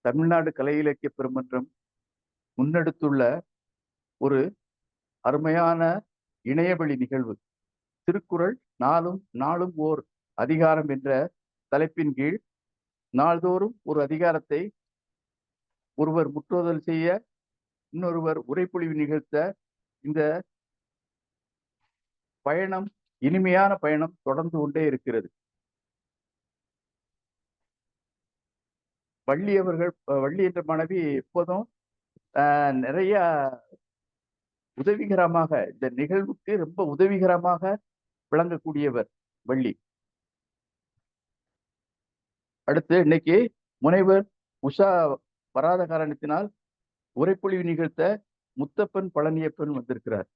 தமிழ்நாடு கலை இலக்கிய பெருமன்றம் முன்னெடுத்துள்ள ஒரு அருமையான இணையவழி நிகழ்வு திருக்குறள் நாளும் நாளும் ஓர் அதிகாரம் என்ற தலைப்பின் கீழ் நாள்தோறும் ஒரு அதிகாரத்தை ஒருவர் முற்றோதல் செய்ய, இன்னொருவர் உரைப்பொழிவு நிகழ்த்த இந்த பயணம், இனிமையான பயணம் தொடர்ந்து கொண்டே இருக்கிறது. வள்ளி என்ற மனைவி எப்போதும் நிறைய உதவிகரமாக, இந்த நிகழ்வுக்கு ரொம்ப உதவிகரமாக விளங்கக்கூடியவர் வள்ளி. அடுத்து இன்னைக்கு முனைவர் உஷா வராத காரணத்தினால் உரைப்பொழிவு நிகழ்த்த முத்தப்பன் பழனியப்பன் வந்திருக்கிறார்.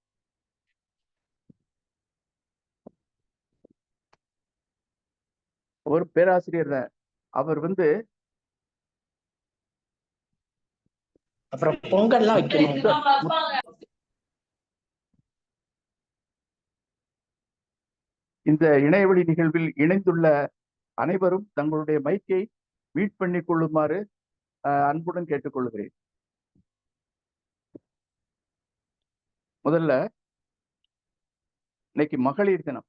ஒரு பேராசிரியர் தான். அவர் அப்புறம் பொங்கல்லாம் வைக்கணும். இந்த இணையவழி நிகழ்வில் இணைந்துள்ள அனைவரும் தங்களுடைய மைக்கை மீட் பண்ணி கொள்ளுமாறு அன்புடன் கேட்டுக்கொள்கிறேன். முதல்ல இன்னைக்கு மகளிர் தினம்.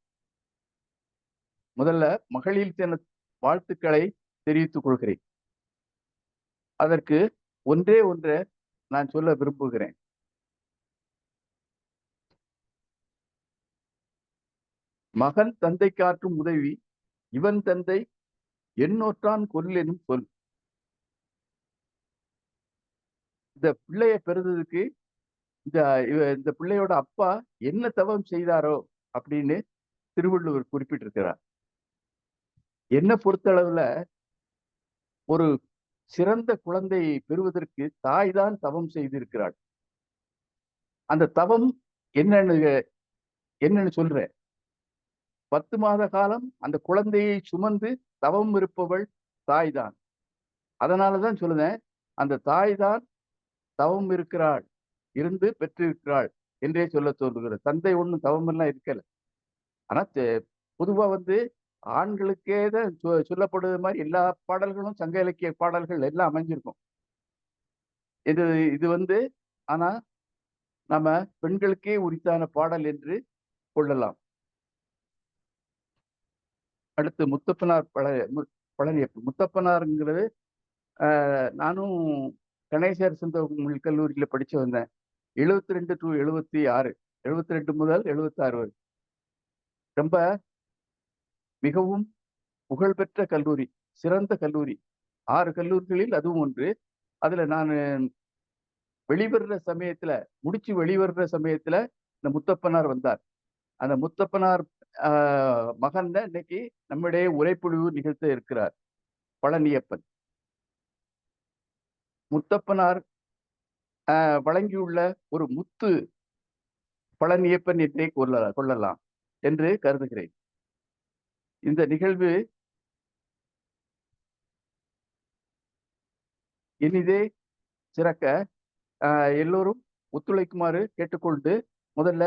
முதல்ல மகளிர் தின வாழ்த்துக்களை தெரிவித்துக் கொள்கிறேன். அதற்கு ஒன்றே நான் சொல்ல விரும்புகிறேன். மகன் தந்தை காற்றும் உதவி, இவன் தந்தை எண்ணோற்றான் கொல்லெனும் சொல். இந்த பிள்ளைய பெறுறதுக்கு இந்த பிள்ளையோட அப்பா என்ன தவம் செய்தாரோ அப்படின்னு திருவள்ளுவர் குறிப்பிட்டிருக்கிறார். என்ன பொறுத்தளவுல ஒரு சிறந்த குழந்தையை பெறுவதற்கு தாய் தான் தவம் செய்திருக்கிறாள். அந்த தவம் என்னன்னு சொல்றேன். 10 மாத காலம் அந்த குழந்தையை சுமந்து தவம் இருப்பவள் தாய் தான். அதனாலதான் சொல்லுதேன், அந்த தாய் தான் தவம் இருக்கிறாள், இருந்து பெற்றிருக்கிறாள் என்றே சொல்லுகிறது. தந்தை ஒண்ணும் தவம் எல்லாம் இருக்கல. ஆனா பொதுவா ஆண்களுக்கே தான் சொல்லப்படுவது மாதிரி எல்லா பாடல்களும் சங்க இலக்கிய பாடல்கள் எல்லாம் அமைஞ்சிருக்கும். இது ஆனா நம்ம பெண்களுக்கே உரித்தான பாடல் என்று கொள்ளலாம். அடுத்து முத்தப்பனார் பழனியப்பன். முத்தப்பனாருங்கிறது நானும் கணேசர் சொந்த கல்லூரியில படிச்சு வந்தேன். 72 to 76, 72 முதல் 76 வரை. ரொம்ப மிகவும் புகழ்பெற்ற கல்லூரி, சிறந்த கல்லூரி. 6 கல்லூரிகளில் அதுவும் ஒன்று. அதுல நான் முடிச்சு வெளிவர்ற சமயத்துல இந்த முத்தப்பனார் வந்தார். அந்த முத்தப்பனார் மகன் தான் இன்னைக்கு நம்முடைய உரைப்பொழிவு நிகழ்த்த இருக்கிறார், பழனியப்பன். முத்தப்பனார் வழங்கியுள்ள ஒரு முத்து பழனியப்பன் என்றே கொள்ளலாம் என்று கருதுகிறேன். இந்த நிகழ்வு இனிதே சிறக்க எல்லோரும் ஒத்துழைக்குமாறு கேட்டுக்கொண்டு, முதல்ல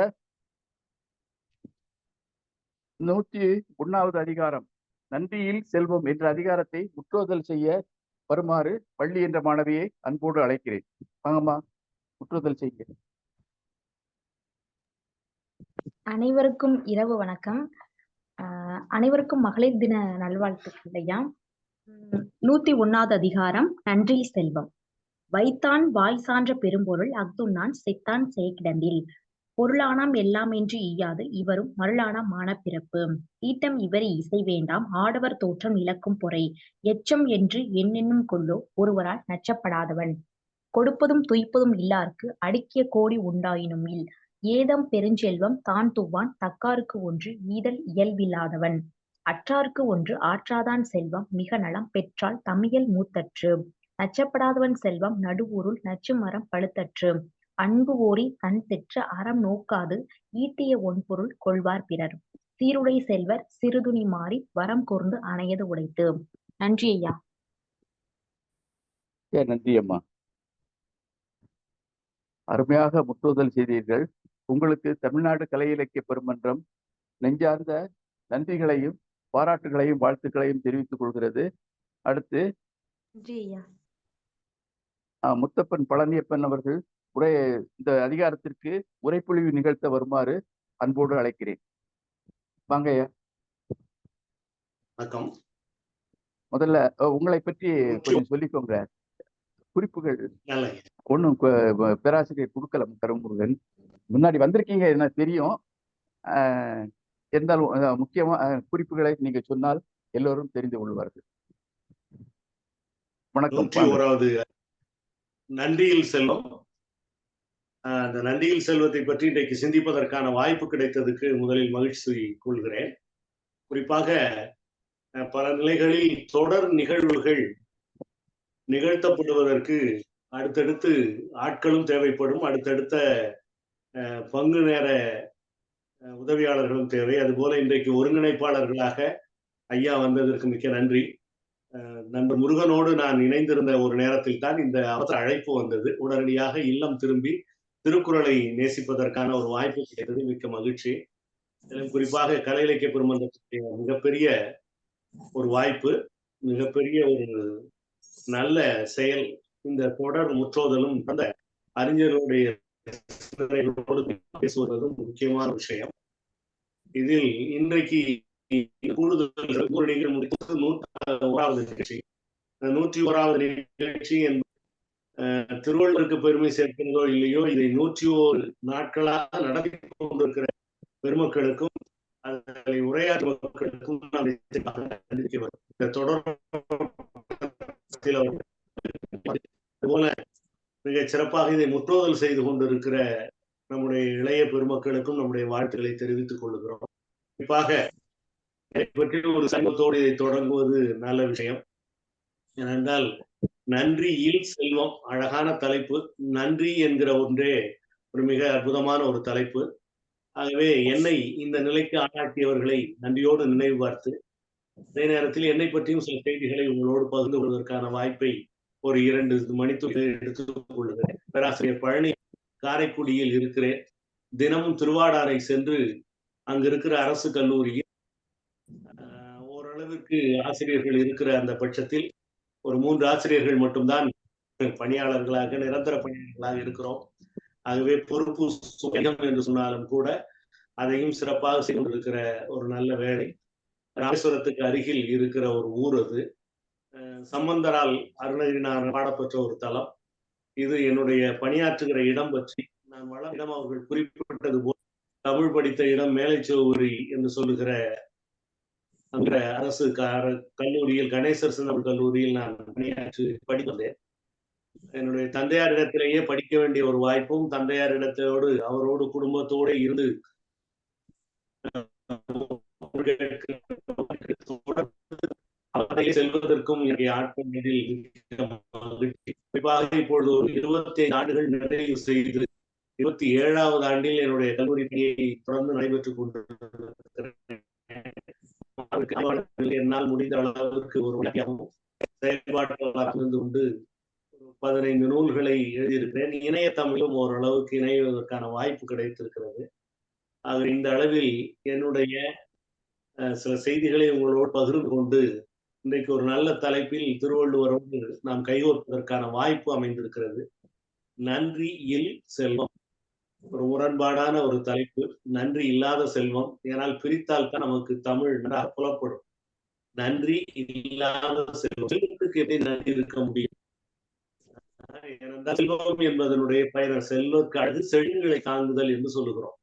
101வது அதிகாரம் நன்றியில் செல்வம் என்ற அதிகாரத்தை முற்றோதல் செய்ய வருமாறு வள்ளி என்ற மாணவியை அன்போடு அழைக்கிறேன். வாங்கம்மா, முற்றோதல் செய்ய. அனைவருக்கும் இரவு வணக்கம். அனைவருக்கும் மகளிர் தின நல்வாழ்த்துக்கள் ஐயா. 101வது அதிகாரம் நன்றி செல்வம். வைத்தான் வாய் சான்ற பெரும்பொருள் அஃதுண்ணான் செத்தான் செயக்கிடந்தில் பொருளானாம் எல்லாம் என்று ஈயாது இவரும் மருளானாம் மானப்பிறப்பு. ஈட்டம் இவரி இசை வேண்டாம் ஆடவர் தோற்றம் இழக்கும் பொறை எச்சம் என்று என்னென்னும் கொள்ளோ ஒருவரால் நச்சப்படாதவன். கொடுப்பதும் துய்ப்பதும் இல்லார்க்கு அடுக்கிய கோடி உண்டாயினும் இல் ஏதம் பெருஞ்செல்வம் தான் துவான் தக்காருக்கு ஒன்று ஈதல் இயல்பில்லாதவன். அற்றார்க்கு ஒன்று ஆற்றாதான் செல்வம் மிக நலம் பெற்றால் தமியல் மூத்தற்று. நச்சப்படாதவன் செல்வம் நடுவூருள் நச்சு மரம் பழுத்தற்று. அன்பு ஓரி கண் தெற்ற அறம் நோக்காது ஈட்டிய ஒன்பொருள் கொள்வார் பிறர். சீருடை செல்வர் சிறுதுணி மாறி வரம் கூர்ந்து அணையது உடைத்து. நன்றி ஐயா. நன்றி அம்மா, அருமையாக முற்றுதல் செய்தீர்கள். உங்களுக்கு தமிழ்நாடு கலை இலக்கிய பெருமன்றம் நெஞ்சார்ந்த நன்றிகளையும் பாராட்டுகளையும் வாழ்த்துக்களையும் தெரிவித்துக் கொள்கிறது. அடுத்து நன்றி ஐயா. முத்தப்பன் பழனியப்பன் அவர்கள் இந்த அதிகாரத்திற்கு உரைப்பொழிவு நிகழ்த்த வருமாறு அன்போடு அழைக்கிறேன். வாங்க ஐயா. வணக்கம். முதல்ல உங்களை பற்றி கொஞ்சம் சொல்லிக்கோங்க. குறிப்புகள் ஒன்றும் பேராசிரியர் குடுக்கலம் கருமுருகன் முன்னாடி வந்திருக்கீங்க, என்ன தெரியும். இருந்தாலும் முக்கியமா குறிப்புகளை நீங்க சொன்னால் எல்லோரும் தெரிந்து கொள்வார்கள். வணக்கம். 101வது நன்றியில் செல்வம். அந்த நன்றியில் செல்வத்தை பற்றி இன்றைக்கு சிந்திப்பதற்கான வாய்ப்பு கிடைத்ததுக்கு முதலில் மகிழ்ச்சி கொள்கிறேன். குறிப்பாக பல நிலைகளில் தொடர் நிகழ்வுகள் நிகழ்த்தப்படுவதற்கு அடுத்தடுத்து ஆட்களும் தேவைப்படும், அடுத்தடுத்த பங்கு நேர உதவியாளர்களும் தேவை. அதுபோல இன்றைக்கு ஒருங்கிணைப்பாளர்களாக ஐயா வந்ததற்கு மிக்க நன்றி. நண்பர் முருகனோடு நான் இணைந்திருந்த ஒரு நேரத்தில் தான் இந்த அவசர அழைப்பு வந்தது. உடனடியாக இல்லம் திரும்பி திருக்குறளை நேசிப்பதற்கான ஒரு வாய்ப்பு கிடைத்தது. மிக்க மகிழ்ச்சி. குறிப்பாக கலை இலக்கிய பெருமன்றத்துடைய மிகப்பெரிய ஒரு வாய்ப்பு, மிகப்பெரிய ஒரு நல்ல செயல். இந்த தொடர் முற்றோதலும் அந்த அறிஞர்களுடைய பேசுவதும் முக்கியமான விஷயம். இதில் இன்றைக்கு கூடுதல் 101வது நிகழ்ச்சி. 101வது நிகழ்ச்சி திருவள்ளுவருக்கு பெருமை சேர்க்கிறதோ இல்லையோ, இதை 101 நாட்களாக நடத்தி கொண்டிருக்கிற பெருமக்களுக்கும் அதை உரையாற்றும் மக்களுக்கும் இந்த தொடர் போல மிக சிறப்பாக இதை முற்றோதல் செய்து கொண்டிருக்கிற நம்முடைய இளைய பெருமக்களுக்கும் நம்முடைய வாழ்த்துக்களை தெரிவித்துக் கொள்கிறோம். குறிப்பாக பற்றி ஒரு சங்கத்தோடு இதை தொடங்குவது நல்ல விஷயம். ஏனென்றால் நன்றியில் செல்வம், அழகான தலைப்பு. நன்றி என்கிற ஒன்றே ஒரு மிக அற்புதமான ஒரு தலைப்பு. ஆகவே என்னை இந்த நிலைக்கு ஆளாக்கியவர்களை நன்றியோடு நினைவு பார்த்து, அதே நேரத்தில் என்னை பற்றியும் சில செய்திகளை உங்களோடு பகிர்ந்து கொள்வதற்கான வாய்ப்பை ஒரு 2 மணித்துறை எடுத்துக் கொள்கிறேன். பேராசிரியர் பழனி காரைக்குடியில் இருக்கிறேன். தினமும் திருவாடானை சென்று அங்கு இருக்கிற அரசு கல்லூரியில் ஓரளவிற்கு ஆசிரியர்கள் இருக்கிற அந்த பட்சத்தில் ஒரு 3 ஆசிரியர்கள் மட்டும்தான் பணியாளர்களாக, நிரந்தர பணியாளர்களாக இருக்கிறோம். ஆகவே பொறுப்பு சுகம் என்று சொன்னாலும் கூட அதையும் சிறப்பாக செய்து கொண்டிருக்கிற ஒரு நல்ல வேலை. ராமேஸ்வரத்துக்கு அருகில் இருக்கிற ஒரு ஊர் அது. சம்பந்தரால் அருணகிரிநாதர் பாடப்பெற்ற ஒரு தலம். இது என்னுடைய பணியாற்றுகிற இடம் பற்றி நான் இடம் அவர்கள் குறிப்பிட்டது போல் தமிழ் படித்த இடம் மேலைச்சோவரி என்று சொல்லுகிற அந்த அரசு கல்லூரியில், கணேசர் சின்னவர் கல்லூரியில் நான் பணியாற்றி படித்தேன். என்னுடைய தந்தையாரிடத்திலேயே படிக்க வேண்டிய ஒரு வாய்ப்பும், தந்தையாரிடத்தோடு அவரோடு குடும்பத்தோடு இருந்து செல்வதற்கும் ஆட்கள் குறிப்பாக இப்பொழுது ஒரு 25 ஆண்டுகள் நிறைவு செய்து 27வது ஆண்டில் என்னுடைய கல்லூரி பணியை தொடர்ந்து நடைபெற்றுக் கொண்டிருக்கிறேன். என்னால் முடிந்த அளவுக்கு ஒரு செயல்பாட்டாளராக இருந்து கொண்டு 15 நூல்களை எழுதியிருக்கிறேன். இணைய தமிழும் ஓரளவுக்கு இணைவதற்கான வாய்ப்பு கிடைத்திருக்கிறது. ஆக இந்த அளவில் என்னுடைய சில செய்திகளை உங்களோடு பகிர்ந்து கொண்டு இன்றைக்கு ஒரு நல்ல தலைப்பில் திருவள்ளுவரோடு நாம் கைகோர்ப்பதற்கான வாய்ப்பு அமைந்திருக்கிறது. நன்றியில் செல்வம் ஒரு முரண்பாடான ஒரு தலைப்பு. நன்றி இல்லாத செல்வம். ஏனால் பிரித்தால் தான் நமக்கு தமிழ் புலப்படும். நன்றி இல்லாத செல்வத்துக்கு எப்படி நன்றி இருக்க முடியும்? ஏனென்றால் செல்வம் என்பதனுடைய பயணம் செல்வக்கு அடுத்து செழுங்களை தாங்குதல் என்று சொல்லுகிறோம்.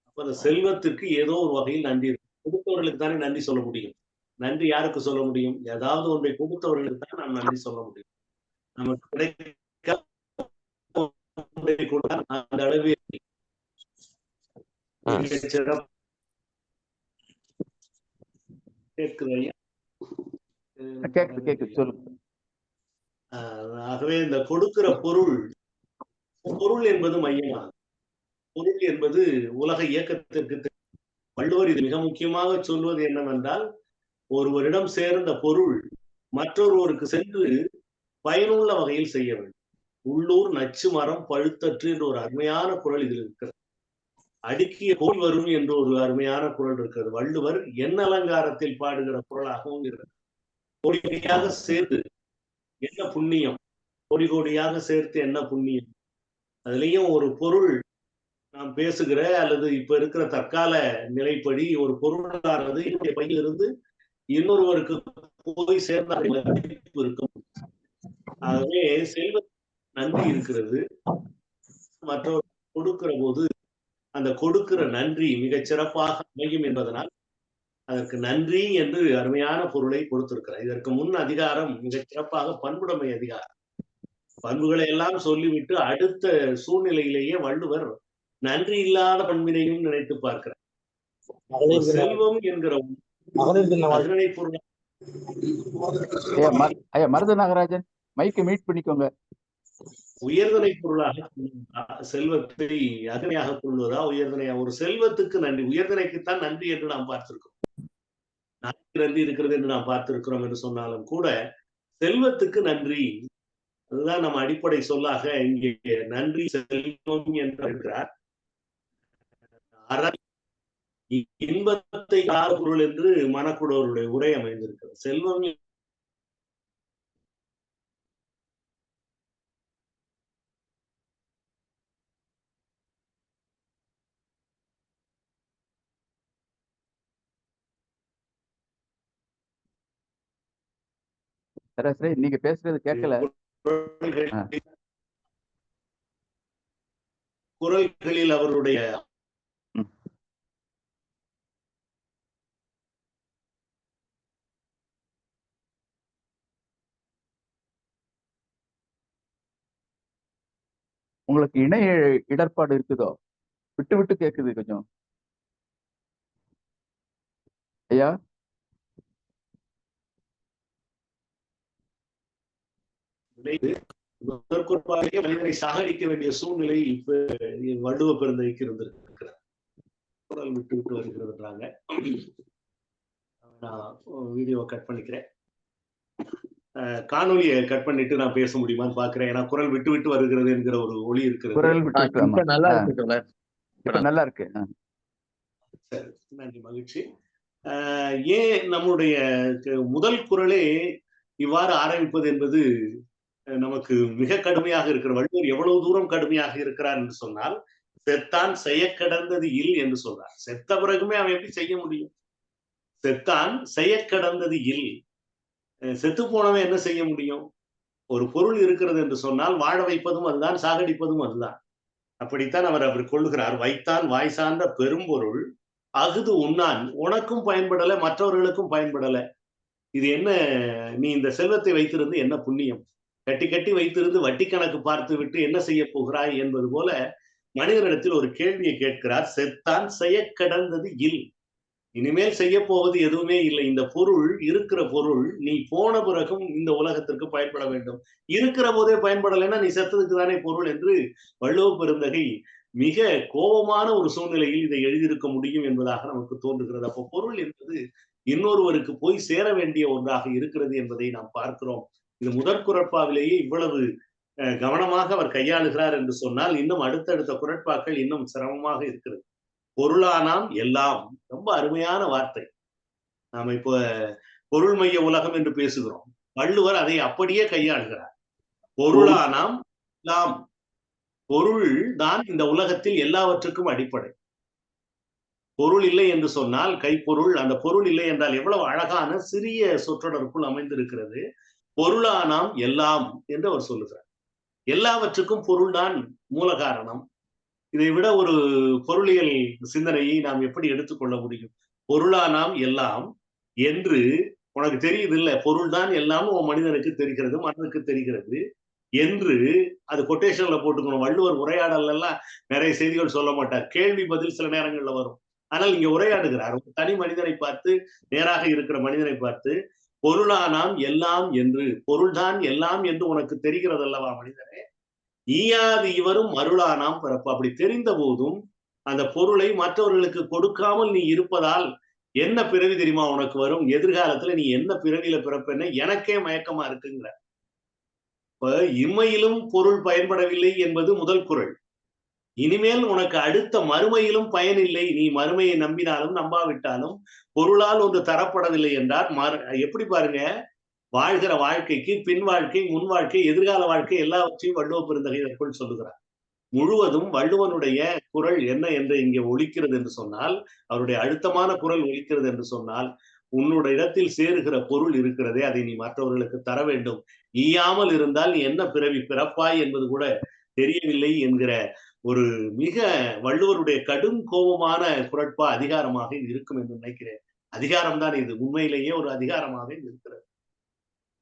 அப்ப அந்த செல்வத்திற்கு ஏதோ ஒரு வகையில் நன்றி இருக்கு. கொடுத்தவர்களுக்கு தானே நன்றி சொல்ல முடியும். நன்றி யாருக்கு சொல்ல முடியும்? ஏதாவது ஒன்றை கொடுத்தவர்களுக்கு தான் நாம் நன்றி சொல்ல முடியும். நமக்கு கிடைக்க அந்த அளவில் ஆகவே இந்த கொடுக்கிற பொருள் என்பது மையமாகும். பொருள் என்பது உலக இயக்கத்திற்கு வள்ளுவர் இது மிக முக்கியமாக சொல்வது என்னவென்றால், ஒருவரிடம் சேர்ந்த பொருள் மற்றொருவருக்கு சென்று பயனுள்ள வகையில் செய்ய வேண்டும். உள்ளூர் நச்சு மரம் பழுத்தற்று என்று ஒரு அருமையான குறள் இதில் இருக்கிறது. அடுக்கிய கோல் வரும் என்று ஒரு அருமையான குறள் இருக்கிறது. வள்ளுவர் என் அலங்காரத்தில் பாடுகிற குறளாகவும் இருக்கிறது. கோடியாக சேர்ந்து என்ன புண்ணியம், கோடி கோடியாக சேர்த்து என்ன புண்ணியம். அதுலயும் ஒரு பொருள் நாம் பேசுகிற அல்லது இப்ப இருக்கிற தற்கால நிலைப்படி ஒரு பொருளானது என்னுடைய பையிலிருந்து இன்னொருவருக்கு போய் சேர்ந்த மதிப்பு இருக்கும். ஆகவே செல்வ நன்றி இருக்கிறது. மற்றவர் கொடுக்கிற போது அந்த கொடுக்கிற நன்றி மிகச் சிறப்பாக அமையும் என்பதனால் அதற்கு நன்றி என்று அருமையான பொருளை கொடுத்திருக்கிறார். இதற்கு முன் அதிகாரம் மிகச் சிறப்பாக பண்புடைமை அதிகாரம். பண்புகளை எல்லாம் சொல்லிவிட்டு அடுத்த சூழ்நிலையிலேயே வள்ளுவர் நன்றி இல்லாத பண்பினையும் நினைத்து பார்க்கிறார். செல்வம் என்கிற அகரணை பொருள். மருது நாகராஜன் மைக்கு மீட் பண்ணிக்கோங்க. உயர்தனை பொருளாக செல்வத்தை அகனையாக கொள்வதா உயர்தனையா? ஒரு செல்வத்துக்கு நன்றி, உயர்தனைக்குத்தான் நன்றி என்று நாம் பார்த்திருக்கிறோம். நன்றி இருக்கிறது என்று நாம் பார்த்திருக்கிறோம் என்று சொன்னாலும் கூட செல்வத்துக்கு நன்றி, அதுதான் நம்ம அடிப்படை சொல்லாக இங்கே நன்றி செல்வம் என்றார். இன்பத்தை பொருள் என்று மணக்குடவருடைய உரை அமைந்திருக்கிறது. செல்வம் சரி, நீங்க பேசுறது கேட்கல. குரல்களில் அவருடைய உங்களுக்கு இணைய இடர்பாடு இருக்குதோ? விட்டு விட்டு கேக்குது கொஞ்சம். ஐயா மனிதனை சாகடிக்க வேண்டிய சூழ்நிலை இப்ப வள்ளுவ பெருந்தைக்கு இருந்திருக்கிறார். குரல் விட்டு விட்டு வருகிறதுன்றாங்க. நான் வீடியோ கட் பண்ணிக்கிறேன். காணொலியை கட் பண்ணிட்டு நான் பேச முடியுமான்னு பாக்குறேன். ஏன்னா குரல் விட்டு விட்டு வருகிறது என்கிற ஒரு ஒளி இருக்கிறது. நல்லா இருக்கு. சரி, நன்றி, மகிழ்ச்சி. ஏன் நம்முடைய முதல் குரலே இவ்வாறு ஆரம்பிப்பது என்பது நமக்கு மிக கடுமையாக இருக்கிற. வள்ளுவர் எவ்வளவு தூரம் கடுமையாக இருக்கிறார் என்று சொன்னால், செத்தான் செய்ய கடந்தது இல் என்று சொல்றார். செத்த பிறகுமே அவன் எப்படி செய்ய முடியும்? செத்தான் செய்ய கடந்தது இல். செத்து போனவன் என்ன செய்ய முடியும்? ஒரு பொருள் இருக்கிறது என்று சொன்னால் வாழ வைப்பதும் அதுதான், சாகடிப்பதும் அதுதான். அப்படித்தான் அவர் அப்படி கொள்ளுகிறார். வைத்தான் வாய் சார்ந்த பெரும்பொருள் அகுது உண்ணான், உனக்கும் பயன்படல மற்றவர்களுக்கும் பயன்படல. இது என்ன? நீ இந்த செல்வத்தை வைத்திருந்து என்ன புண்ணியம்? கட்டி கட்டி வைத்திருந்து வட்டி கணக்கு பார்த்து விட்டு என்ன செய்ய போகிறாய் என்பது போல மனிதனிடத்தில் ஒரு கேள்வியை கேட்கிறார். செத்தான் செய்ய கடந்தது இல். இனிமேல் செய்ய போவது எதுவுமே இல்லை. இந்த பொருள் இருக்கிற பொருள் நீ போன பிறகும் இந்த உலகத்திற்கு பயன்பட வேண்டும். இருக்கிற போதே பயன்படலைன்னா நீ செத்ததுக்கு தானே பொருள் என்று வள்ளுவ பெருந்தகை மிக கோபமான ஒரு சூழ்நிலையில் இதை எழுதியிருக்க முடியும் என்பதாக நமக்கு தோன்றுகிறது. அப்போ பொருள் என்பது இன்னொருவருக்கு போய் சேர வேண்டிய ஒன்றாக இருக்கிறது என்பதை நாம் பார்க்கிறோம். இது முதற் குறட்பாவிலேயே இவ்வளவு கவனமாக அவர் கையாளுகிறார் என்று சொன்னால் இன்னும் அடுத்தடுத்த குறட்பாக்கள் இன்னும் சிரமமாக இருக்கிறது. பொருளானாம் எல்லாம், ரொம்ப அருமையான வார்த்தை. நாம இப்ப பொருள் மைய உலகம் என்று பேசுகிறோம். வள்ளுவர் அதை அப்படியே கையாளுகிறார். பொருளானாம் எல்லாம். பொருள் தான் இந்த உலகத்தில் எல்லாவற்றுக்கும் அடிப்படை. பொருள் இல்லை என்று சொன்னால் கைப்பொருள், அந்த பொருள் இல்லை என்றால் எவ்வளவு அழகான சிறிய சொற்றொடருக்குள் அமைந்திருக்கிறது. பொருளானாம் எல்லாம் என்று அவர் சொல்லுகிறார். எல்லாவற்றுக்கும் பொருள்தான் மூல காரணம். இதை விட ஒரு பொருளியல் சிந்தனையை நாம் எப்படி எடுத்துக்கொள்ள முடியும்? பொருளானாம் எல்லாம் என்று உனக்கு தெரியுது இல்ல, பொருள் தான் எல்லாம் உன் மனிதனுக்கு தெரிகிறது, மனிதனுக்கு தெரிகிறது என்று அது கொட்டேஷன்ல போட்டுக்கணும். வள்ளுவர் உரையாடல் எல்லாம் நிறைய செய்திகள் சொல்ல மாட்டார். கேள்வி பதில் சில நேரங்கள்ல வரும். ஆனால் இங்க உரையாடுகிறார். ஒரு தனி மனிதனை பார்த்து, நேராக இருக்கிற மனிதனை பார்த்து, பொருளானாம் எல்லாம் என்று, பொருள்தான் எல்லாம் என்று உனக்கு தெரிகிறது அல்லவா மனிதனே, ஈயாது இவரும் மருளானாம் பிறப்பு. அப்படி தெரிந்த போதும் அந்த பொருளை மற்றவர்களுக்கு கொடுக்காமல் நீ இருப்பதால் என்ன பிறவி தெரியுமா உனக்கு வரும்? எதிர்காலத்துல நீ என்ன பிறவியில பிறப்பேன்னு எனக்கே மயக்கமா இருக்குங்கிற. இப்ப இம்மையிலும் பொருள் பயன்படவில்லை என்பது முதல் குறள். இனிமேல் உனக்கு அடுத்த மறுமையிலும் பயனில்லை. நீ மறுமையை நம்பினாலும் நம்பாவிட்டாலும் பொருளால் ஒன்று தரப்படவில்லை என்றால் எப்படி பாருங்க, வாழ்கிற வாழ்க்கைக்கு பின் வாழ்க்கை, முன் வாழ்க்கை, எதிர்கால வாழ்க்கை எல்லாவற்றையும் வள்ளுவ பெருந்தகை இதற்குள் சொல்லுகிறார். முழுவதும் வள்ளுவனுடைய குரல் என்ன என்று இங்கே ஒலிக்கிறது என்று சொன்னால், அவருடைய அழுத்தமான குரல் ஒலிக்கிறது என்று சொன்னால், உன்னுடைய இடத்தில் சேருகிற பொருள் இருக்கிறதே அதை நீ மற்றவர்களுக்கு தர வேண்டும். ஈயாமல் இருந்தால் நீ என்ன பிறவி பிறப்பாய் என்பது கூட தெரியவில்லை என்கிற ஒரு மிக வள்ளுவருடைய கடும் கோபமான குரட்பா அதிகாரமாக இது இருக்கும் என்று நினைக்கிறேன். அதிகாரம் தான் இது, உண்மையிலேயே ஒரு அதிகாரமாக இது இருக்கிறது.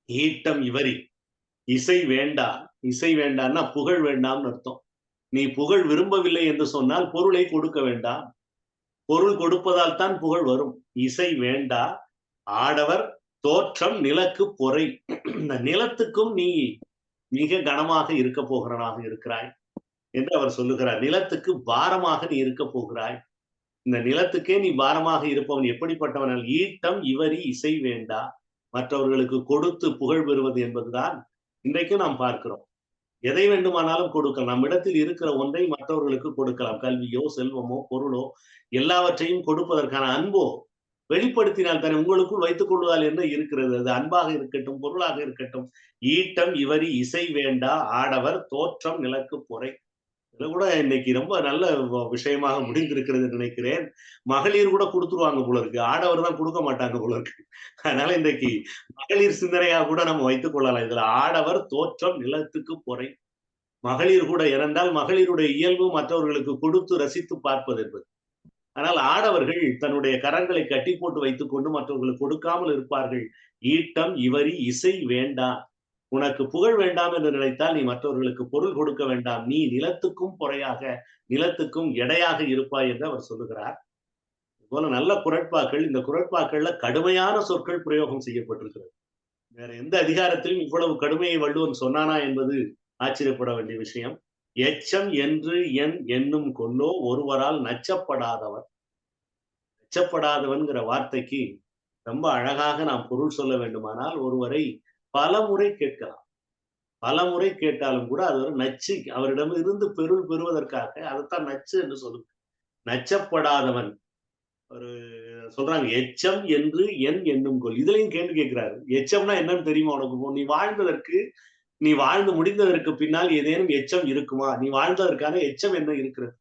ஈட்டம் இவரி இசை வேண்டா. இசை வேண்டான்னா புகழ் வேண்டாம்னு அர்த்தம். நீ புகழ் விரும்பவில்லை என்று சொன்னால் பொருளை கொடுக்க வேண்டாம். பொருள் கொடுப்பதால் தான் புகழ் வரும். இசை வேண்டா. ஆடவர் தோற்றம் நிலக்கு பொறை. இந்த நிலத்துக்கும் நீ மிக கனமாக இருக்க போகிறவனாக இருக்கிறாய் என்று அவர் சொல்லுகிறார். நிலத்துக்கு பாரமாக நீ இருக்க போகிறாய். இந்த நிலத்துக்கே நீ பாரமாக இருப்பவன் எப்படிப்பட்டவன்? ஈட்டம் இவரி இசை வேண்டா. மற்றவர்களுக்கு கொடுத்து புகழ் பெறுவது என்பதுதான் இன்றைக்கும் நாம் பார்க்கிறோம். எதை வேண்டுமானாலும் கொடுக்கலாம். நம்மிடத்தில் இருக்கிற ஒன்றை மற்றவர்களுக்கு கொடுக்கலாம். கல்வியோ, செல்வமோ, பொருளோ எல்லாவற்றையும் கொடுப்பதற்கான அன்போ வெளிப்படுத்தினால் தானே. உங்களுக்குள் வைத்துக் கொள்வதால் என்ன இருக்கிறது? அது அன்பாக இருக்கட்டும், பொருளாக இருக்கட்டும். ஈட்டம் இவரி இசை வேண்டா. ஆடவர் தோற்றம் நிலக்கு பொறை. இது கூட இன்னைக்கு ரொம்ப நல்ல விஷயமாக முடிந்திருக்கிறது நினைக்கிறேன். மகளிர் கூட கொடுத்துருவாங்க போல இருக்கு, ஆடவர் தான் கொடுக்க மாட்டாங்க போல இருக்கு. அதனால இன்றைக்கு மகளிர் சிந்தனையா கூட நம்ம வைத்துக் கொள்ளலாம். இதுல ஆடவர் தோற்றம் நிலத்துக்கு பொறை. மகளிர் கூட, ஏனென்றால் மகளிருடைய இயல்பு மற்றவர்களுக்கு கொடுத்து ரசித்து பார்ப்பது என்பது. ஆனால் ஆடவர்கள் தன்னுடைய கரங்களை கட்டி போட்டு வைத்துக் கொண்டு மற்றவர்களுக்கு கொடுக்காமல் இருப்பார்கள். ஈட்டம் இவரி இசை வேண்டாம். உனக்கு புகழ் வேண்டாம் என்று நினைத்தால் நீ மற்றவர்களுக்கு பொருள் கொடுக்க வேண்டாம். நீ நிலத்துக்கும் பொறையாக, நிலத்துக்கும் எடையாக இருப்பாய் என்று அவர் சொல்லுகிறார். போல நல்ல குரட்பாக்கள். இந்த குரட்பாக்கள்ல கடுமையான சொற்கள் பிரயோகம் செய்யப்பட்டிருக்கிறது. வேற எந்த அதிகாரத்திலும் இவ்வளவு கடுமையை வள்ளுவன் சொன்னானா என்பது ஆச்சரியப்பட வேண்டிய விஷயம். எச்சம் என்று என் என்னும் கொல்லோ ஒருவரால் நச்சப்படாதவர். நச்சப்படாதவன்கிற வார்த்தைக்கு ரொம்ப அழகாக நாம் பொருள் சொல்ல வேண்டுமானால், ஒருவரை பல முறை கேட்கலாம். பல முறை கேட்டாலும் கூட அது ஒரு நச்சு, அவரிடம் இருந்து பொருள் பெறுவதற்காக அதைத்தான் நச்சு என்று சொல்லுங்க. நச்சப்படாதவன். ஒரு சொல்றாங்க, எச்சம் என்று என் என்னும் கொல். இதுலயும் கேள்வி கேட்கிறாரு. எச்சம்னா என்னன்னு தெரியுமா உனக்கு? நீ வாழ்ந்ததற்கு, நீ வாழ்ந்து முடிந்ததற்கு பின்னால் ஏதேனும் எச்சம் இருக்குமா? நீ வாழ்ந்ததற்கான எச்சம் என்ன இருக்கிறது?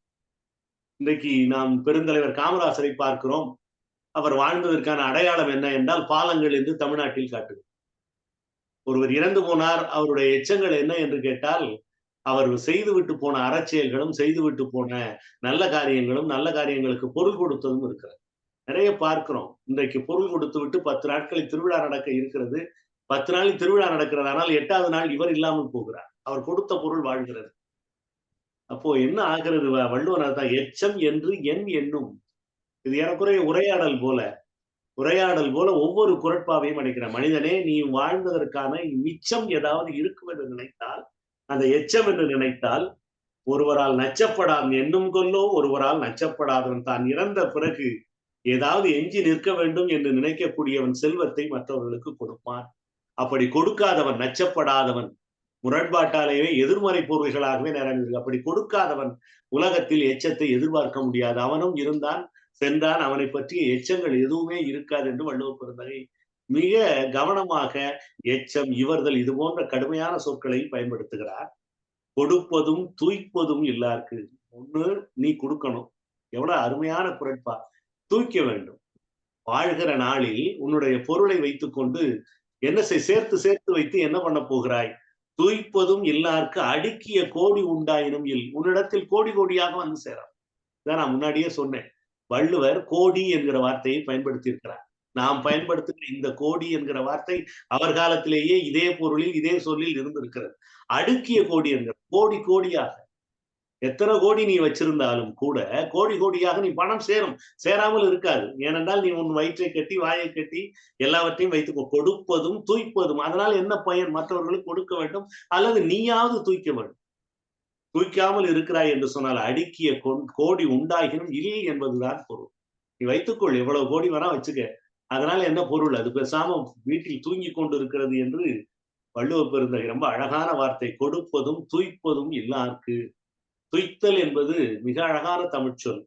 இன்றைக்கு நாம் பெருந்தலைவர் காமராசரை பார்க்கிறோம். அவர் வாழ்ந்ததற்கான அடையாளம் என்ன என்றால் பாலங்கள் என்று தமிழ்நாட்டில் காட்டுது. ஒருவர் இறந்து போனார், அவருடைய எச்சங்கள் என்ன என்று கேட்டால், அவர் செய்துவிட்டு போன அறச்செயல்களும், செய்துவிட்டு போன நல்ல காரியங்களும், நல்ல காரியங்களுக்கு பொருள் கொடுத்ததும் இருக்கிறது. நிறைய பார்க்கிறோம். இன்றைக்கு பொருள் கொடுத்து விட்டு 10 நாட்களில் திருவிழா நடக்க இருக்கிறது. 10 நாளில் திருவிழா நடக்கிறது. ஆனால் 8வது நாள் இவர் இல்லாமல் போகிறார். அவர் கொடுத்த பொருள் வாழ்கிறது. அப்போ என்ன ஆகிறது? வள்ளுவன் தான் எச்சம் என்று என் எண்ணும். இது ஏறக்குறைய உரையாடல் போல ஒவ்வொரு குரட்பாவையும் அடைக்கிற மனிதனே, நீ வாழ்ந்ததற்கான மிச்சம் ஏதாவது இருக்கும் என்று நினைத்தால், அந்த எச்சம் என்று நினைத்தால், ஒருவரால் நச்சப்படாதவன் என்னும் கொல்லோ ஒருவரால் நச்சப்படாதவன். தான் இறந்த பிறகு ஏதாவது எஞ்சி நிற்க வேண்டும் என்று நினைக்கக்கூடியவன் செல்வத்தை மற்றவர்களுக்கு கொடுப்பான். அப்படி கொடுக்காதவன், நச்சப்படாதவன், முரண்பாட்டாலேயே எதிர்மறை பொருள்களாகவே நிறைந்திருக்கு. அப்படி கொடுக்காதவன் உலகத்தில் எச்சத்தை எதிர்பார்க்க முடியாது. அவனும் இருந்தான், சென்றான், அவனை பற்றிய எச்சங்கள் எதுவுமே இருக்காது என்று வள்ளுவ பெருந்தகை மிக கவனமாக எச்சம், இவர்கள் இது போன்ற கடுமையான சொற்களை பயன்படுத்துகிறார். கொடுப்பதும் தூய்ப்பதும் இல்லாருக்கு. ஒண்ணு நீ கொடுக்கணும். எவ்வளவு அருமையான குரட்பா. தூய்க்க வேண்டும். வாழ்கிற நாளில் உன்னுடைய பொருளை வைத்துக்கொண்டு என்ன சேர்த்து வைத்து என்ன பண்ண போகிறாய்? தூய்ப்பதும் இல்லாருக்கு அடுக்கிய கோடி உண்டாயினும் இல். உன்னிடத்தில் கோடி கோடியாக வந்து சேரும். இதான் நான் முன்னாடியே சொன்னேன். வள்ளுவர் கோடி என்கிற வார்த்தையை பயன்படுத்தி இருக்கிறார். நாம் பயன்படுத்துகிற இந்த கோடி என்கிற வார்த்தை அவர் காலத்திலேயே இதே பொருளில், இதே சொல்லில் இருந்திருக்கிறது. அடுக்கிய கோடி என்கிற கோடி கோடியாக, எத்தனை கோடி நீ வச்சிருந்தாலும் கூட கோடி கோடியாக நீ பணம் சேராமல் இருக்காது. ஏனென்றால் நீ உன் வயிற்றை கட்டி, வாயை கட்டி, எல்லாவற்றையும் வைத்துக்கோ. கொடுப்பதும் தூய்ப்பதும். அதனால் என்ன பயன்? மற்றவர்களுக்கு கொடுக்க வேண்டும், அல்லது நீயாவது தூய்க்க வேண்டும். தூய்க்காமல் இருக்கிறாய் என்று சொன்னால் அடுக்கிய கோடி உண்டாகினும் இல்லை என்பதுதான் பொருள். நீ வைத்துக்கொள், எவ்வளவு கோடி வேணா வச்சுக்க, அதனால என்ன பொருள்? அது பேசாம வீட்டில் தூங்கி கொண்டு இருக்கிறது என்று வள்ளுவ பெருந்தகை ரொம்ப அழகான வார்த்தை. கொடுப்பதும் தூய்ப்பதும் இல்லார்க்கு. துய்த்தல் என்பது மிக அழகான தமிழ்ச்சொல்.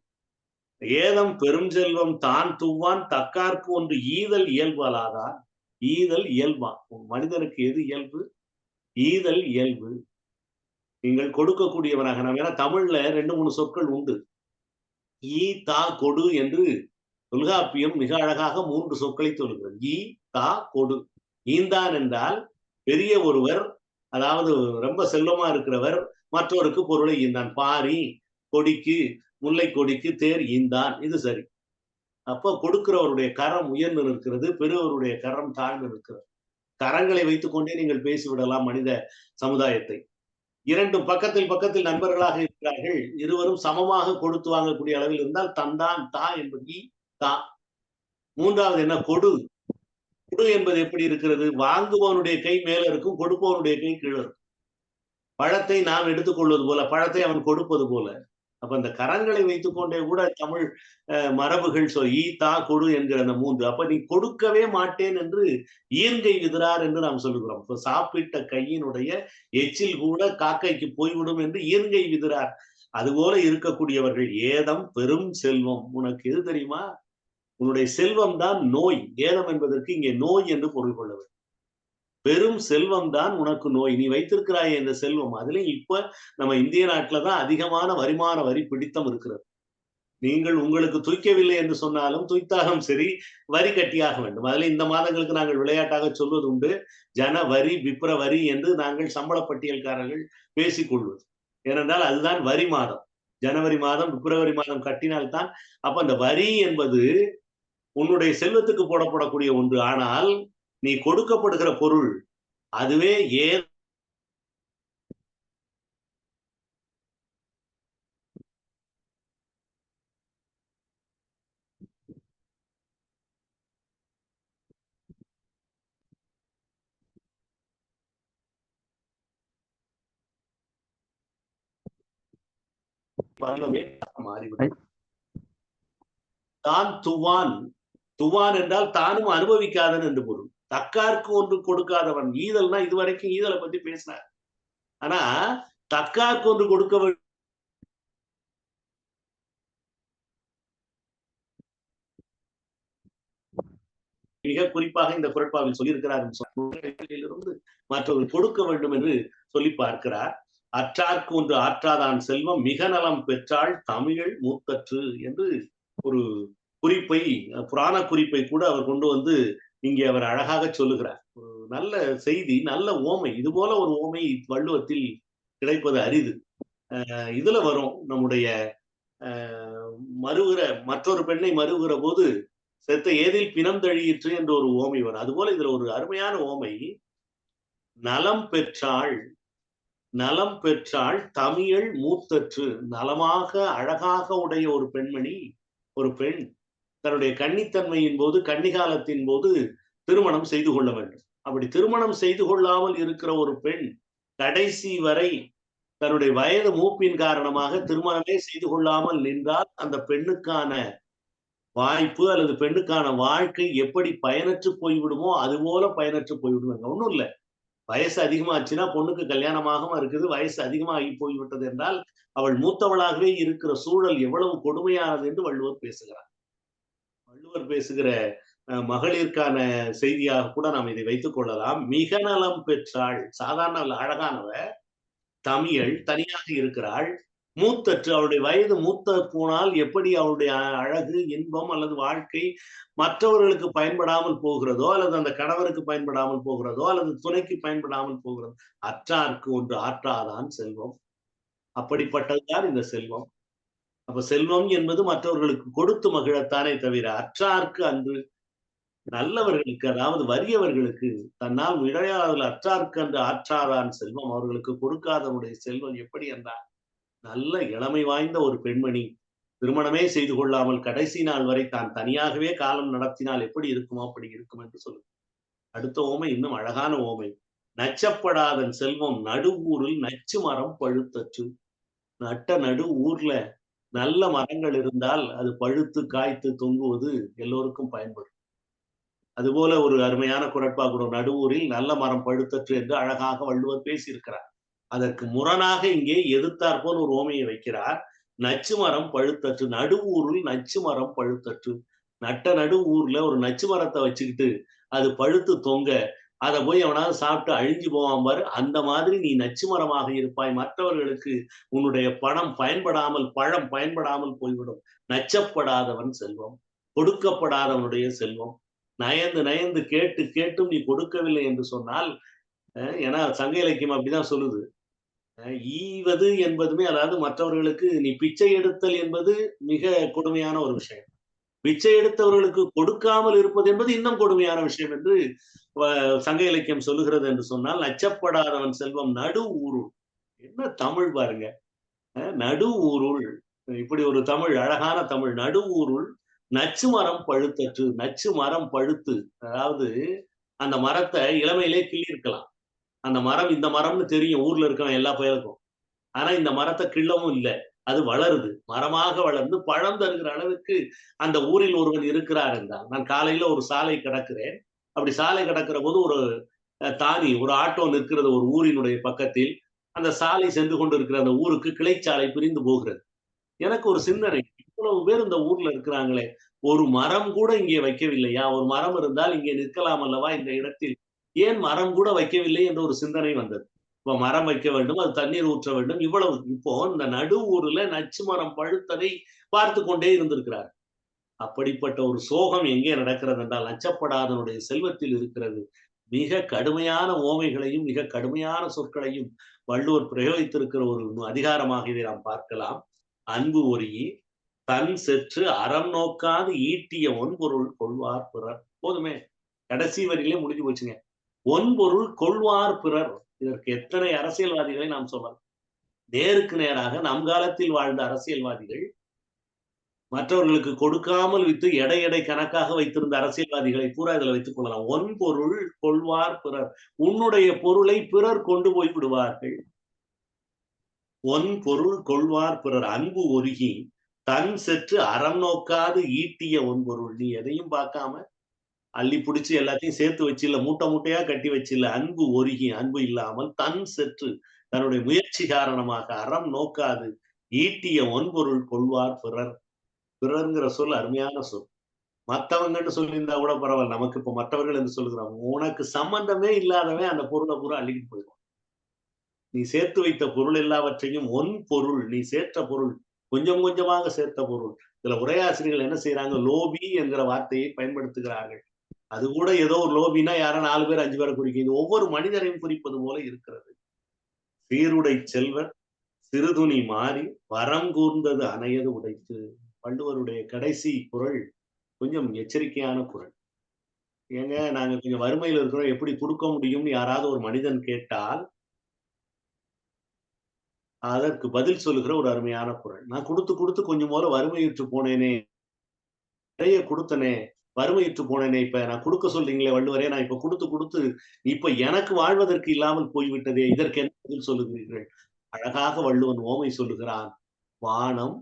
ஏதம் பெரும் செல்வம் தான் துவான் தக்கார்க்கு ஒன்று ஈதல் இயல்பலாதான். ஈதல் இயல்பா. மனிதனுக்கு எது இயல்பு? ஈதல் இயல்பு. நீங்கள் கொடுக்கக்கூடியவனாக நாம் ஏன்னா தமிழ்ல 2, 3 சொற்கள் உண்டு. ஈ தா கொடு என்று தொல்காப்பியம் மிக அழகாக 3 சொற்களை சொல்கிறது. ஈ தா கொடு. ஈந்தான் என்றால் பெரிய ஒருவர், அதாவது ரொம்ப செல்வமா இருக்கிறவர் மற்றவருக்கு பொருளை ஈந்தான். பாரி கொடிக்கு, முல்லை கொடிக்கு தேர் ஈந்தான். இது சரி. அப்போ கொடுக்கிறவருடைய கரம் உயர்ந்து நிற்கிறது, பெறுவருடைய கரம் தாழ்ந்து நிற்கிறது. கரங்களை வைத்துக் கொண்டே நீங்கள் பேசிவிடலாம் மனித சமுதாயத்தை. 2 பக்கத்தில் நண்பர்களாக இருக்கிறார்கள், இருவரும் சமமாக கொடுத்து வாங்கக்கூடிய அளவில் இருந்தால் தந்தான் தா என்பது ஈ தா. 3வது என்ன? கொடு. கொடு என்பது எப்படி இருக்கிறது? வாங்குபவனுடைய கை மேல இருக்கும், கொடுப்பவனுடைய கை கீழே இருக்கும். பழத்தை நாம் எடுத்துக்கொள்வது போல, பழத்தை அவன் கொடுப்பது போல. அப்ப அந்த கரங்களை வைத்துக் கொண்டே கூட தமிழ் மரபுகள் ஈ தா கொடு என்கிற அந்த 3. அப்ப நீ கொடுக்கவே மாட்டேன் என்று ஈர்ங்கை விதிரார் என்று நாம் சொல்லுகிறோம். இப்ப சாப்பிட்ட கையினுடைய எச்சில் கூட காக்கைக்கு போய்விடும் என்று ஈர்ங்கை விதிரார். அதுபோல இருக்கக்கூடியவர்கள். ஏதம் பெரும் செல்வம். உனக்கு எது தெரியுமா? உன்னுடைய செல்வம் தான் நோய். ஏதம் என்பதற்கு இங்கே நோய் என்று பொருள் கொள்ள வேண்டும். பெரும் செல்வம் தான் உனக்கு நோய். நீ வைத்திருக்கிறாய் இந்த செல்வம். அதுலயும் இப்ப நம்ம இந்திய நாட்டுல தான் அதிகமான வருமான வரி பிடித்தம் இருக்கிறது. நீங்கள் உங்களுக்கு துய்க்கவில்லை என்று சொன்னாலும் துய்த்தாலும் சரி வரி கட்டியாக வேண்டும். அதுல இந்த மாதங்களுக்கு நாங்கள் விளையாட்டாக சொல்வது உண்டு, ஜனவரி பிப்ரவரி என்று நாங்கள் சம்பள பட்டியல்காரர்கள் பேசிக்கொள்வது. ஏனென்றால் அதுதான் வரி மாதம். ஜனவரி மாதம் பிப்ரவரி மாதம் கட்டினால்தான். அப்ப அந்த வரி என்பது உன்னுடைய செல்வத்துக்கு போடப்படக்கூடிய ஒன்று. ஆனால் நீ கொடுக்கப்படுகிற பொருள் அதுவே மாறிவிடும். தான் துவான். துவான் என்றால் தானும் அனுபவிக்காதன் என்று பொருள். தக்கார்க்கு ஒன்று கொடுக்காதவன். ஈதல்னா இதுவரைக்கும் ஈதலை பத்தி பேசினார். ஆனா தக்கார்க்கு ஒன்று கொடுக்க மிக குறிப்பாக இந்த குறட்பாவில் சொல்லியிருக்கிறார். மற்றவர்கள் கொடுக்க வேண்டும் என்று சொல்லி பார்க்கிறார். அற்றார்க்கு ஒன்று ஆற்றாதான் செல்வம் மிக நலம் பெற்றாள் தமிழ் மூத்தற்று என்று ஒரு குறிப்பை, புராண குறிப்பை கூட அவர் கொண்டு வந்து இங்கே அவர் அழகாக சொல்லுகிறார். ஒரு நல்ல செய்தி, நல்ல ஓமை. இது போல ஒரு ஓமை வள்ளுவத்தில் கிடைப்பது அரிது. இதுல வரும் நம்முடைய மறுகிற மற்றொரு பெண்ணை மறுகிற போது செத்த ஏதில் பிணம் தழியிற்று என்று ஒரு ஓமை வரும். அதுபோல இதுல ஒரு அருமையான ஓமை. நலம் பெற்றாள், நலம் பெற்றாள் தமிழ் மூத்தற்று. நலமாக அழகாக உடைய ஒரு பெண்மணி, ஒரு பெண் தன்னுடைய கன்னித்தன்மையின் போது, கன்னிகாலத்தின் போது திருமணம் செய்து கொள்ள வேண்டும். அப்படி திருமணம் செய்து கொள்ளாமல் இருக்கிற ஒரு பெண் கடைசி வரை தன்னுடைய வயது மூப்பின் காரணமாக திருமணமே செய்து கொள்ளாமல் நின்றால் அந்த பெண்ணுக்கான வாய்ப்பு அல்லது பெண்ணுக்கான வாழ்க்கை எப்படி பயனற்று போய்விடுமோ அதுபோல பயனற்று போய்விடுவாங்க. ஒன்றும் இல்லை, வயசு அதிகமாச்சுன்னா பொண்ணுக்கு கல்யாணமாகவும் இருக்குது, வயசு அதிகமாகி போய்விட்டது என்றால் அவள் மூத்தவளாகவே இருக்கிற சூழல் எவ்வளவு கொடுமையானது என்று வள்ளுவர் பேசுகிறார். வள்ளுவர் பேசுகிற மகளிருக்கான செய்தியாக கூட நாம் இதை வைத்துக் கொள்ளலாம். மிக நலம் பெற்றாள், சாதாரண அழகானவ, தமிழ் தனியாக இருக்கிறாள், மூத்தற்று, அவளுடைய வயது மூத்த போனால் எப்படி அவளுடைய அழகு, இன்பம் அல்லது வாழ்க்கை மற்றவர்களுக்கு பயன்படாமல் போகிறதோ, அல்லது அந்த கணவருக்கு பயன்படாமல் போகிறதோ, அல்லது துணைக்கு பயன்படாமல் போகிறதோ. அற்றார்க்கு ஒன்று ஆற்றாதான் செல்வம். அப்படிப்பட்டதுதான் இந்த செல்வம். அப்ப செல்வம் என்பது மற்றவர்களுக்கு கொடுத்து மகிழத்தானே தவிர அற்றார்க்கு அன்று, நல்லவர்களுக்கு, அதாவது வறியவர்களுக்கு, தன்னால் இடையாளர்கள் அற்றார்க்கு அன்று ஆற்றாதான் செல்வம். அவர்களுக்கு கொடுக்காதவனுடைய செல்வம் எப்படி என்றால், நல்ல இளமை வாய்ந்த ஒரு பெண்மணி திருமணமே செய்து கொள்ளாமல் கடைசி நாள் வரை தான் தனியாகவே காலம் நடத்தினால் எப்படி இருக்குமோ அப்படி இருக்கும் என்று சொல்லு. அடுத்த ஓமை இன்னும் அழகான ஓமை. நச்சப்படாதன் செல்வம் நடுவூரில் நச்சு மரம் பழுத்தற்று. நட்ட நடு ஊர்ல நல்ல மரங்கள் இருந்தால் அது பழுத்து காய்த்து தொங்குவது எல்லோருக்கும் பயன்படும். அதுபோல ஒரு அருமையான குறட்பா கூட, நடுவூரில் நல்ல மரம் பழுத்தற்று என்று அழகாக வள்ளுவர் பேசியிருக்கிறார். அதற்கு முரணாக இங்கே எதிர்த்தாற்போல் ஒரு ஓமையை வைக்கிறார். நச்சு மரம் பழுத்தற்று. நடுவூரில் நச்சு மரம் பழுத்தற்று. நட்ட நடு ஊர்ல ஒரு நச்சு மரத்தை வச்சுக்கிட்டு அது பழுத்து தொங்க, அதை போய் எவனாவது சாப்பிட்டு அழிஞ்சு போவான் பாரு, அந்த மாதிரி நீ நச்சு மரமாக இருப்பாய். மற்றவர்களுக்கு உன்னுடைய பழம் பயன்படாமல் போய்விடும். நச்சப்படாதவன் செல்வம், கொடுக்கப்படாதவனுடைய செல்வம். நயந்து நயந்து கேட்டு கேட்டும் நீ கொடுக்கவில்லை என்று சொன்னால், ஏன்னா சங்க இலக்கியம் அப்படிதான் சொல்லுது. ஈவது என்பதுமே, அதாவது மற்றவர்களுக்கு நீ பிச்சை எடுத்தல் என்பது மிக கொடுமையான ஒரு விஷயம். பிச்சை எடுத்தவர்களுக்கு கொடுக்காமல் இருப்பது என்பது இன்னும் கொடுமையான விஷயம் என்று சங்க இலக்கியம் சொல்லுகிறது என்று சொன்னால், நச்சப்படாதவன் செல்வம் நடு ஊருள். என்ன தமிழ் பாருங்க, நடு ஊருள். இப்படி ஒரு தமிழ், அழகான தமிழ். நடு ஊருள் நச்சு மரம் பழுத்தற்று. நச்சு மரம் பழுத்து, அதாவது அந்த மரத்தை இளமையிலே கிள்ளி இருக்கலாம். அந்த மரம் இந்த மரம்னு தெரியும் ஊர்ல இருக்கவன் எல்லா பயலுக்கும். ஆனா இந்த மரத்தை கிள்ளவும் இல்லை, அது வளருது, மரமாக வளர்ந்து பழம் தருகிற அளவுக்கு அந்த ஊரில் ஒருவன் இருக்கிறார் என்றால். நான் காலையில ஒரு சாலை கடக்கிறேன். அப்படி சாலை கடக்கிற போது ஒரு தானி, ஒரு ஆட்டோ நிற்கிறது ஒரு ஊரினுடைய பக்கத்தில். அந்த சாலை சென்று கொண்டு இருக்கிற அந்த ஊருக்கு கிளைச்சாலை பிரிந்து போகிறது. எனக்கு ஒரு சிந்தனை, இவ்வளவு பேர் இந்த ஊர்ல இருக்கிறாங்களே, ஒரு மரம் கூட இங்கே வைக்கவில்லையா? ஒரு மரம் இருந்தால் இங்கே நிற்கலாம் அல்லவா இந்த இடத்தில், ஏன் மரம் கூட வைக்கவில்லை என்ற ஒரு சிந்தனை வந்தது. இப்ப மரம் வைக்க வேண்டும், அது தண்ணீர் ஊற்ற வேண்டும், இவ்வளவு. இப்போ இந்த நடு ஊர்ல நச்சு மரம் பழுத்ததை பார்த்து கொண்டே இருந்திருக்கிறார். அப்படிப்பட்ட ஒரு சோகம் எங்கே நடக்கிறது என்றால், நச்சப்படாதனுடைய செல்வத்தில் இருக்கிறது. மிக கடுமையான ஓமைகளையும் மிக கடுமையான சொற்களையும் வள்ளுவர் பிரயோகித்திருக்கிற ஒரு அதிகாரமாக இதை நாம் பார்க்கலாம். அன்பு ஒருகி தன் செற்று அறம் நோக்காது ஈட்டிய ஒன்பொருள் கொள்வார் பிறர். போதுமே, கடைசி வரியிலே முடிஞ்சு போச்சுங்க. ஒன்பொருள் கொள்வார் பிறர். இதற்கு எத்தனை அரசியல்வாதிகளை நாம் சொல்லலாம். நேருக்கு நேராக நம் காலத்தில் வாழ்ந்த அரசியல்வாதிகள், மற்றவர்களுக்கு கொடுக்காமல் விட்டு எடை கணக்காக வைத்திருந்த அரசியல்வாதிகளை பூரா இதில் வைத்துக் கொள்ளலாம். ஒன்பொருள் கொள்வார் பிறர். உன்னுடைய பொருளை பிறர் கொண்டு போய் விடுவார்கள். ஒன் பொருள் கொள்வார் பிறர். அன்பு ஒருகி தன் செற்று அறம் நோக்காது ஈட்டிய ஒன்பொருள். நீ எதையும் பார்க்காம அள்ளி பிடிச்சு எல்லாத்தையும் சேர்த்து வச்சில்ல, மூட்டை மூட்டையா கட்டி வச்சில்ல. அன்பு ஒருகி, அன்பு இல்லாமல் தன் செற்று, தன்னுடைய முயற்சி காரணமாக அறம் நோக்காது ஈட்டிய ஒன்பொருள் கொள்வார் பிறர். பிறர்ங்கிற சொல் அருமையான சொல். மற்றவங்கன்னு சொல்லியிருந்தா கூட பரவாயில்ல, நமக்கு இப்ப மற்றவர்கள் என்று சொல்லுகிறாங்க. உனக்கு சம்பந்தமே இல்லாதவன் அந்த பொருளை பூரா அள்ளிக்கிட்டு போயிடும். நீ சேர்த்து வைத்த பொருள் எல்லாவற்றையும் ஒன் பொருள், நீ சேர்த்த பொருள், கொஞ்சம் கொஞ்சமாக சேர்த்த பொருள். இதுல உரையாசிரியர்கள் என்ன செய்யறாங்க, லோபி என்கிற வார்த்தையை பயன்படுத்துகிறார்கள். அது கூட ஏதோ ஒரு லோபினா யாரும் 4 பேர் 5 பேரை குறிக்கும். ஒவ்வொரு மனிதரையும் குறிப்பது போல இருக்கிறது. சீருடை செல்வர் சிறுதுணி மாறி வரம் கூர்ந்தது அணையது உடைத்து. வள்ளுவருடைய கடைசி குறள் கொஞ்சம் எச்சரிக்கையான குறள். ஏங்க, நாங்க கொஞ்சம் வறுமையில் இருக்கிறோம், எப்படி கொடுக்க முடியும்னு யாராவது ஒரு மனிதன் கேட்டால் அதற்கு பதில் சொல்லுகிற ஒரு அருமையான குறள். நான் கொடுத்து கொஞ்சம் போல வறுமையுற்று போனேனே, நிறைய கொடுத்தனே, வறுமையுற்று போனேனே, இப்ப நான் கொடுக்க சொல்றீங்களே வள்ளுவரே, நான் இப்ப கொடுத்து இப்ப எனக்கு வாழ்வதற்கு இல்லாமல் போய்விட்டதே, இதற்கு என்ன பதில் சொல்லுகிறீர்கள்? அழகாக வள்ளுவன் ஓமை சொல்லுகிறான். வானம்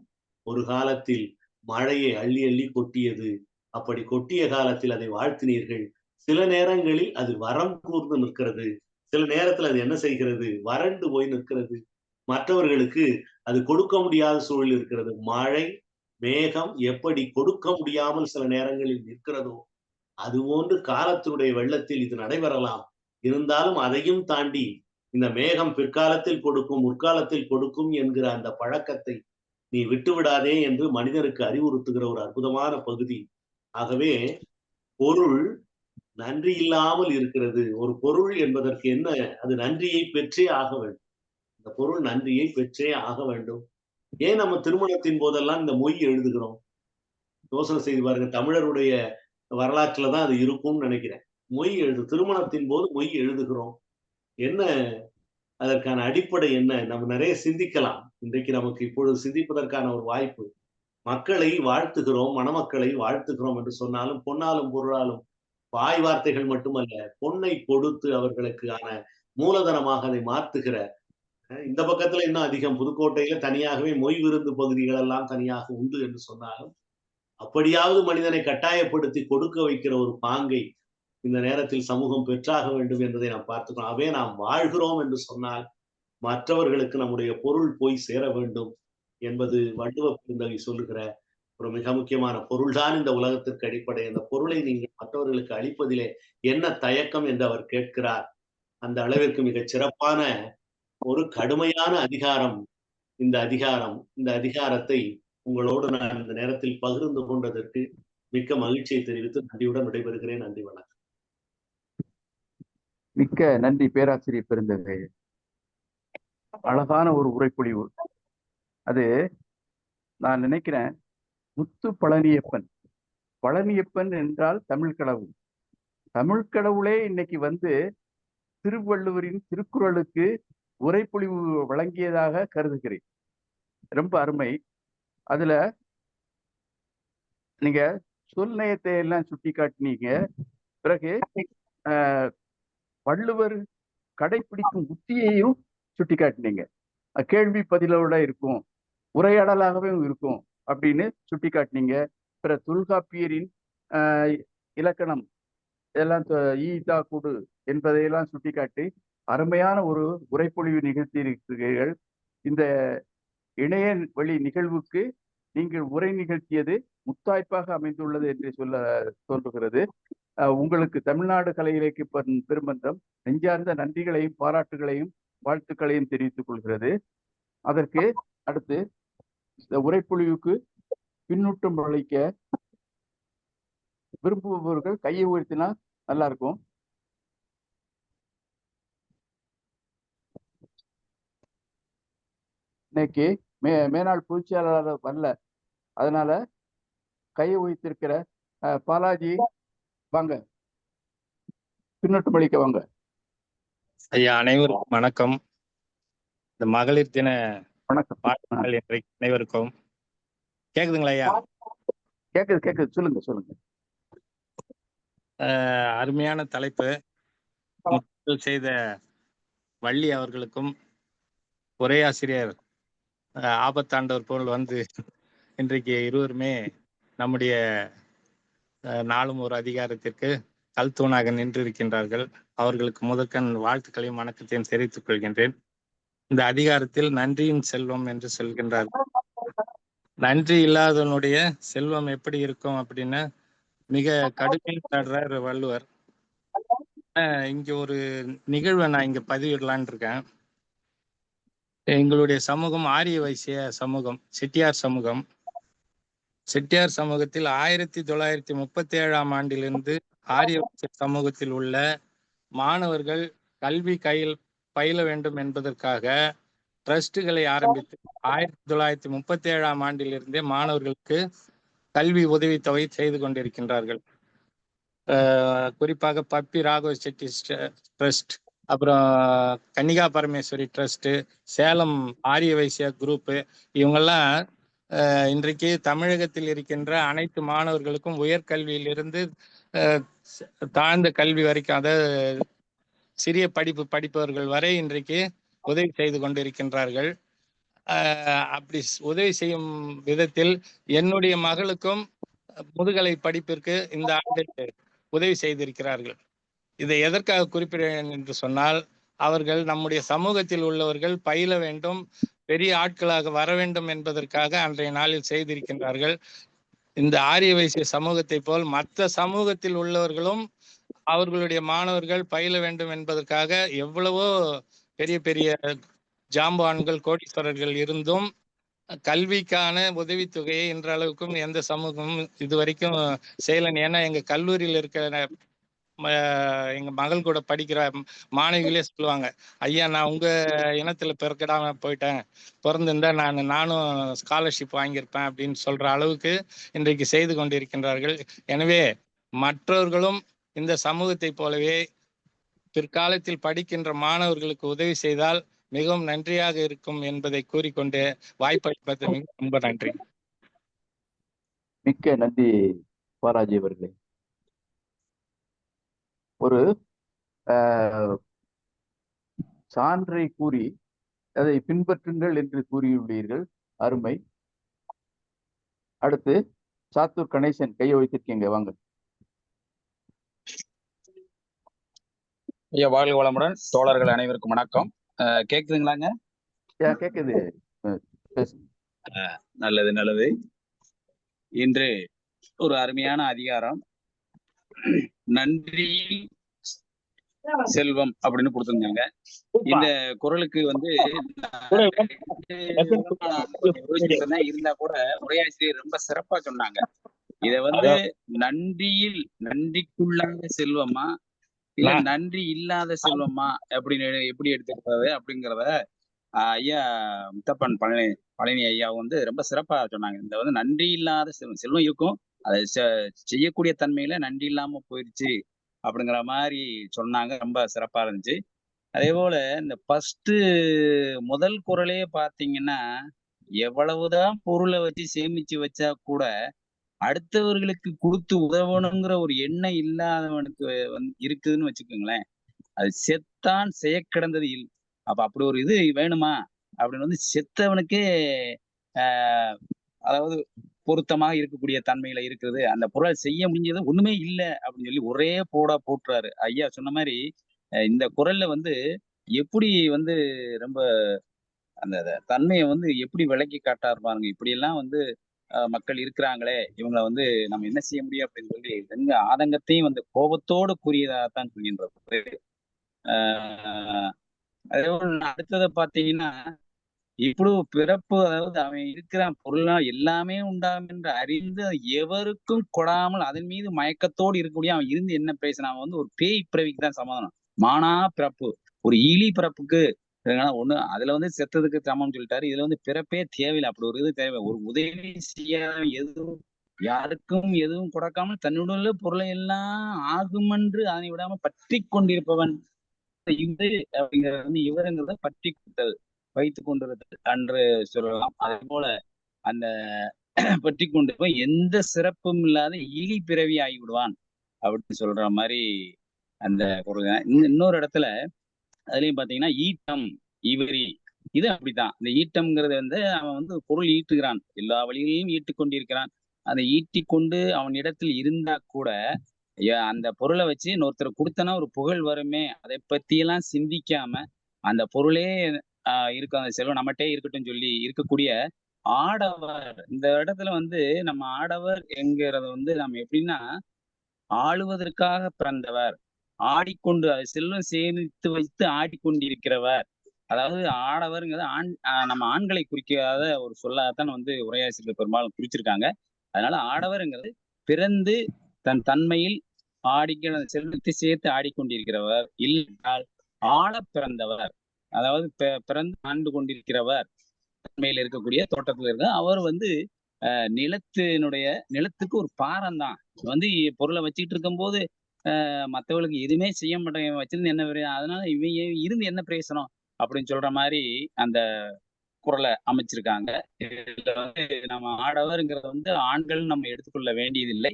ஒரு காலத்தில் மழையை அள்ளி அள்ளி கொட்டியது. அப்படி கொட்டிய காலத்தில் அதை வாழ்த்தினீர்கள். சில நேரங்களில் அது வரம் கூர்ந்து நிற்கிறது, சில நேரத்தில் அது என்ன செய்கிறது, வறண்டு போய் நிற்கிறது. மற்றவர்களுக்கு அது கொடுக்க முடியாத சூழல் இருக்கிறது. மழை மேகம் எப்படி கொடுக்க முடியாமல் சில நேரங்களில் நிற்கிறதோ, அதுபோன்று காலத்தினுடைய வெள்ளத்தில் இது நடைபெறலாம். இருந்தாலும் அதையும் தாண்டி இந்த மேகம் பிற்காலத்தில் கொடுக்கும், முற்காலத்தில் கொடுக்கும் என்கிற அந்த பழக்கத்தை நீ விட்டுவிடாதே என்று மனிதருக்கு அறிவுறுத்துகிற ஒரு அற்புதமான பகுதி. ஆகவே பொருள் நன்றி இல்லாமல் இருக்கிறது. ஒரு பொருள் என்பதற்கு என்ன, அது நன்றியை பெற்றே ஆக வேண்டும். இந்த பொருள் நன்றியை பெற்றே ஆக வேண்டும். ஏன் நம்ம திருமணத்தின் போதெல்லாம் இந்த மொய் எழுதுகிறோம்? யோசனை செய்து பாருங்க. தமிழருடைய வரலாற்றுல தான் அது இருக்கும்னு நினைக்கிறேன். மொய் திருமணத்தின் போது மொய் எழுதுகிறோம். என்ன அதற்கான அடிப்படை என்ன? நம்ம நிறைய சிந்திக்கலாம். இன்றைக்கு நமக்கு இப்பொழுது சிந்திப்பதற்கான ஒரு வாய்ப்பு. மக்களை வாழ்த்துகிறோம், மணமக்களை வாழ்த்துகிறோம் என்று சொன்னாலும் பொன்னாலும் பொருளாலும் வாய் வார்த்தைகள் மட்டுமல்ல, பொன்னை கொடுத்து அவர்களுக்கான மூலதனமாக அதை மாற்றுகிற, இந்த பக்கத்துல இன்னும் அதிகம், புதுக்கோட்டையில தனியாகவே மொய் விருந்து பகுதிகள் எல்லாம் தனியாக உண்டு என்று சொன்னாலும், அப்படியாவது மனிதனை கட்டாயப்படுத்தி கொடுக்க வைக்கிற ஒரு பாங்கை இந்த நேரத்தில் சமூகம் பெற்றாக வேண்டும் என்பதை நாம் பார்த்துக்கிறோம். அவே நாம் வாழ்கிறோம் என்று சொன்னால் மற்றவர்களுக்கு நம்முடைய பொருள் போய் சேர வேண்டும் என்பது வள்ளுவ பெருந்தகை சொல்லுகிற ஒரு மிக முக்கியமான பொருள்தான் இந்த உலகத்திற்கு அடிப்படை. அந்த பொருளை நீங்கள் மற்றவர்களுக்கு அளிப்பதிலே என்ன தயக்கம் என்று அவர் கேட்கிறார். அந்த அளவிற்கு மிகச் சிறப்பான ஒரு கடுமையான அதிகாரம் இந்த அதிகாரம். இந்த அதிகாரத்தை உங்களோடு நான் இந்த நேரத்தில் பகிர்ந்து கொண்டதற்கு மிக்க மகிழ்ச்சியை தெரிவித்து நன்றியுடன் விடைபெறுகிறேன். நன்றி, வணக்கம். மிக்க நன்றி பேராசிரியர் பெருந்தகை. அழகான ஒரு உரைப்பொழிவு. அது நான் நினைக்கிறேன், முத்து பழனியப்பன். பழனியப்பன் என்றால் தமிழ் கடவுள். தமிழ் கடவுளே இன்னைக்கு வந்து திருவள்ளுவரின் திருக்குறளுக்கு உரைப்பொழிவு வழங்கியதாக கருதுகிறேன். ரொம்ப அருமை. அதுல நீங்க சொல் நயத்தை எல்லாம் சுட்டி காட்டினீங்க. பிறகு வள்ளுவர் கடைபிடிக்கும் உத்தியையும் சுட்டி காட்டினீங்க. கேள்வி பதிலோட இருக்கும், உரையாடலாகவும் இருக்கும் அப்படின்னு சுட்டி காட்டினீங்க. பிற தொல்காப்பியரின் இலக்கணம் இதெல்லாம் ஈதா குடு என்பதையெல்லாம் சுட்டிக்காட்டி அருமையான ஒரு உரைப்பொழிவு நிகழ்த்தி இருக்கிறீர்கள். இந்த இணைய வழி நிகழ்வுக்கு நீங்கள் உரை நிகழ்த்தியது முத்தாய்ப்பாக அமைந்துள்ளது என்று தோன்றுகிறது. உங்களுக்கு தமிழ்நாடு கலை இலக்கிய பெருமன்றம் நெஞ்சார்ந்த நன்றிகளையும் பாராட்டுகளையும் வாழ்த்துக்களையும் தெரிவித்துக் கொள்கிறது. அதற்கு அடுத்து இந்த உரைப்பொழிவுக்கு பின்னூட்டம் அளிக்க விரும்புபவர்கள் கையை உயர்த்தினா நல்லா இருக்கும். இன்னைக்கு மேனாள் பொதுச் செயலாளர் வரல, அதனால கையை உயர்த்திருக்கிற பாலாஜி வாங்க, பின்னூட்டம் அளிக்க வாங்க. ஐயா, அனைவருக்கும் வணக்கம். இந்த மகளிர் தின வணக்கம். பாடல்கள் இன்றைக்கு அனைவருக்கும் கேக்குதுங்களா ஐயா? கேக்குது. சொல்லுங்க. அருமையான தலைப்பு. செய்த வள்ளி அவர்களுக்கும் உரையாசிரியர் ஆபத்தாண்டவர் போல் வந்து இன்றைக்கு இருவருமே நம்முடைய நாளும் ஒரு அதிகாரத்திற்கு கல்தூணாக நின்றிருக்கின்றார்கள். அவர்களுக்கு முதற்கண் வாழ்த்துக்களையும் வணக்கத்தையும் தெரிவித்துக் கொள்கின்றேன். இந்த அதிகாரத்தில் நன்றியின் செல்வம் என்று சொல்கின்றார்கள். நன்றி இல்லாதவனுடைய செல்வம் எப்படி இருக்கும் அப்படின்னு மிக கடுமையாக தடுறார் வள்ளுவர். இங்க ஒரு நிகழ்வை நான் இங்க பதிவிடலான் இருக்கேன். எங்களுடைய சமூகம் ஆரிய வைசிய சமூகம், செட்டியார் சமூகம். செட்டியார் சமூகத்தில் 1937ஆம் ஆண்டிலிருந்து ஆரிய வைசிய சமூகத்தில் உள்ள மாணவர்கள் கல்வி பயில வேண்டும் என்பதற்காக ட்ரஸ்டுகளை ஆரம்பித்து 1937ஆம் ஆண்டிலிருந்தே மாணவர்களுக்கு கல்வி உதவித்தொகை செய்து கொண்டிருக்கின்றார்கள். குறிப்பாக பப்பி ராகவ செட்டி ட்ரஸ்ட், அப்புறம் கன்னிகா பரமேஸ்வரி ட்ரஸ்ட், சேலம் ஆரிய வைசிய குரூப்பு, இவங்கெல்லாம் இன்றைக்கு தமிழகத்தில் இருக்கின்ற அனைத்து மாணவர்களுக்கும் உயர்கல்வியிலிருந்து தாழ்ந்த கல்வி வரைக்கும், அதாவது சிறிய படிப்பு படிப்பவர்கள் வரை இன்றைக்கு உதவி செய்து கொண்டிருக்கின்றார்கள். அப்படி உதவி செய்யும் விதத்தில் என்னுடைய மகளுக்கும் முதுகலை படிப்பிற்கு இந்த ஆண்டு உதவி செய்திருக்கிறார்கள். இதை எதற்காக குறிப்பிடுகிறேன் என்று சொன்னால், அவர்கள் நம்முடைய சமூகத்தில் உள்ளவர்கள் பயில வேண்டும், பெரிய ஆட்களாக வர வேண்டும் என்பதற்காக அன்றைய நாளில் செய்திருக்கின்றார்கள். இந்த ஆரிய வைசிய சமூகத்தை போல் மற்ற சமூகத்தில் உள்ளவர்களும் அவர்களுடைய மாணவர்கள் பயில வேண்டும் என்பதற்காக எவ்வளவோ பெரிய பெரிய ஜாம்பான்கள், கோடீஸ்வரர்கள் இருந்தும் கல்விக்கான உதவித்தொகையை இன்றளவுக்கும் எந்த சமூகமும் இதுவரைக்கும் செய்யலன்னு. ஏன்னா எங்க கல்லூரியில் இருக்கிற எங்க மகள் கூட படிக்கிற மாணவிகளே சொல்லுவாங்க, ஐயா நான் உங்க இனத்துல பிறக்கடாம போயிட்டேன், பிறந்திருந்தா நானும் ஸ்காலர்ஷிப் வாங்கியிருப்பேன் அப்படின்னு சொல்ற அளவுக்கு இன்றைக்கு செய்து கொண்டிருக்கின்றார்கள். எனவே மற்றவர்களும் இந்த சமூகத்தை போலவே பிற்காலத்தில் படிக்கின்ற மாணவர்களுக்கு உதவி செய்தால் மிகவும் நன்றியாக இருக்கும் என்பதை கூறிக்கொண்டு வாய்ப்பளிப்பது ரொம்ப நன்றி. மிக்க நன்றி பாலாஜி அவர்களே. ஒரு சான்றை கூறி அதை பின்பற்றுங்கள் என்று கூறியுள்ளீர்கள், அருமை. அடுத்து சாத்தூர் கணேசன் கையை வைத்திருக்கீங்க, வாங்க. ஐயா வாழ்க வளமுடன். தோழர்கள் அனைவருக்கும் வணக்கம். கேக்குதுங்களாங்க? கேக்குது. நல்லது. இன்று ஒரு அருமையான அதிகாரம், நன்றி செல்வம் அப்படின்னு கொடுத்திருந்தாங்க. இந்த குறளுக்கு வந்து இருந்தா கூட உரையாசிரியர் ரொம்ப சிறப்பா சொன்னாங்க. இத வந்து நன்றிக்குள்ளாத செல்வமா இல்ல நன்றி இல்லாத செல்வமா அப்படின்னு எப்படி எடுத்துக்கிறது அப்படிங்கிறத ஐயா முத்தப்பன் பழனி ஐயா வந்து ரொம்ப சிறப்பா சொன்னாங்க. இந்த வந்து நன்றி இல்லாத செல்வம் இருக்கும், அதை செய்யக்கூடிய தன்மையில நன்றி இல்லாம போயிடுச்சு அப்படிங்கிற மாதிரி சொன்னாங்க. ரொம்ப சிறப்பா இருந்துச்சு. அதே போல இந்த முதல் குறளே பாத்தீங்கன்னா, எவ்வளவுதான் பொருளை வச்சு சேமிச்சு வச்சா கூட அடுத்தவர்களுக்கு கொடுத்து உதவணுங்கிற ஒரு எண்ணம் இல்லாதவனுக்கு இருக்குதுன்னு வச்சுக்கோங்களேன். அது செத்தான் செயக்கிடந்தது அப்ப அப்படி ஒரு இது வேணுமா அப்படின்னு வந்து செத்தவனுக்கே அதாவது பொருத்தமாக இருக்கக்கூடிய தன்மையில இருக்குது. அந்த பொருளை செய்ய முடிஞ்சது ஒண்ணுமே இல்லை அப்படின்னு சொல்லி ஒரே போட்டுறாரு. ஐயா சொன்ன மாதிரி இந்த குறள்ல வந்து எப்படி வந்து ரொம்ப அந்த தன்மையை வந்து எப்படி விளக்கி காட்டாரு பாருங்க. இப்படி எல்லாம் வந்து மக்கள் இருக்கிறாங்களே, இவங்களை வந்து நம்ம என்ன செய்ய முடியும் அப்படின்னு சொல்லி எந்த ஆதங்கத்தையும் வந்து கோபத்தோடு கூறியதாகத்தான் சொல்கின்றது. அதே போல அடுத்ததை பாத்தீங்கன்னா, இப்படி பிறப்பு, அதாவது அவன் இருக்கிறான் பொருளா எல்லாமே உண்டாகும் என்று அறிந்து எவருக்கும் கொடாமல் அதன் மீது மயக்கத்தோடு இருக்கக்கூடிய அவன் இருந்து என்ன பேசினான், அவன் வந்து ஒரு பேய் பிறவிக்கு தான் சமாதானம். மானா பிறப்பு, ஒரு இழி பிறப்புக்கு ஒண்ணு அதுல வந்து செத்ததுக்கு சமம் சொல்லிட்டாரு. இதுல வந்து பிறப்பே தேவையில்லை. அப்படி ஒரு இது தேவை. ஒரு உதவி செய்யாத எதுவும் யாருக்கும் எதுவும் கொடுக்காமல் தன்னுடைய பொருளை எல்லாம் ஆகுமென்று அதனை விடாம பற்றி கொண்டிருப்பவன் இவர் அப்படிங்கிறது வந்து இவருங்கிறத பற்றி வைத்துக் கொண்டிருந்தது அன்று சொல்லலாம். அதே போல அந்த பற்றி கொண்டிருப்ப எந்த சிறப்பும் இல்லாத இழி பிறவி ஆகிவிடுவான் அப்படின்னு சொல்ற மாதிரி அந்த பொருள். இன்னொரு இடத்துல அதுலயும் பாத்தீங்கன்னா, ஈட்டம் இவரி, இது அப்படித்தான். இந்த ஈட்டம்ங்கிறது வந்து அவன் வந்து பொருள் ஈட்டுகிறான், எல்லா வழிகளையும் ஈட்டு கொண்டிருக்கிறான். அதை ஈட்டி கொண்டு அவன் இடத்தில் இருந்தா கூட அந்த பொருளை வச்சு இன்னொருத்தர் கொடுத்தனா ஒரு புகழ் வருமே, அதை பத்தியெல்லாம் சிந்திக்காம அந்த பொருளே இருக்கும், அந்த செல்வம் நம்மகிட்டே இருக்கட்டும் சொல்லி இருக்கக்கூடிய ஆடவர். இந்த இடத்துல வந்து நம்ம ஆடவர் என்கிறத வந்து நம்ம எப்படின்னா, ஆளுவதற்காக பிறந்தவர், ஆடிக்கொண்டு செல்வம் சேமித்து வைத்து ஆடிக்கொண்டிருக்கிறவர். அதாவது ஆடவர்ங்கிறது நம்ம ஆண்களை குறிக்காத ஒரு சொல்லாதான் வந்து உரையாசிரியர் பெரும்பாலும் குறிச்சிருக்காங்க. அதனால ஆடவர்ங்கிறது பிறந்து தன் தன்மையில் ஆடிக்கிற செல்வத்தை சேர்த்து ஆடிக்கொண்டிருக்கிறவர், இல்லையால் ஆள பிறந்தவர், அதாவது பிறந்து ஆண்டு கொண்டிருக்கிறவர், தன்மையில் இருக்கக்கூடிய தோட்டத்தில் இருக்க அவர் வந்து நிலத்துக்கு ஒரு பாரம் தான். வந்து பொருளை வச்சுக்கிட்டு இருக்கும் போது மற்றவர்களுக்கு எதுவுமே செய்ய மாட்டேங்க, வச்சிருந்து என்ன அதனால இவங்க இருந்து என்ன பிரயோசனம் அப்படின்னு சொல்ற மாதிரி அந்த குறளை அமைச்சிருக்காங்க. இதுல வந்து நம்ம ஆடவர்ங்கிறத வந்து ஆண்கள் நம்ம எடுத்துக்கொள்ள வேண்டியதில்லை.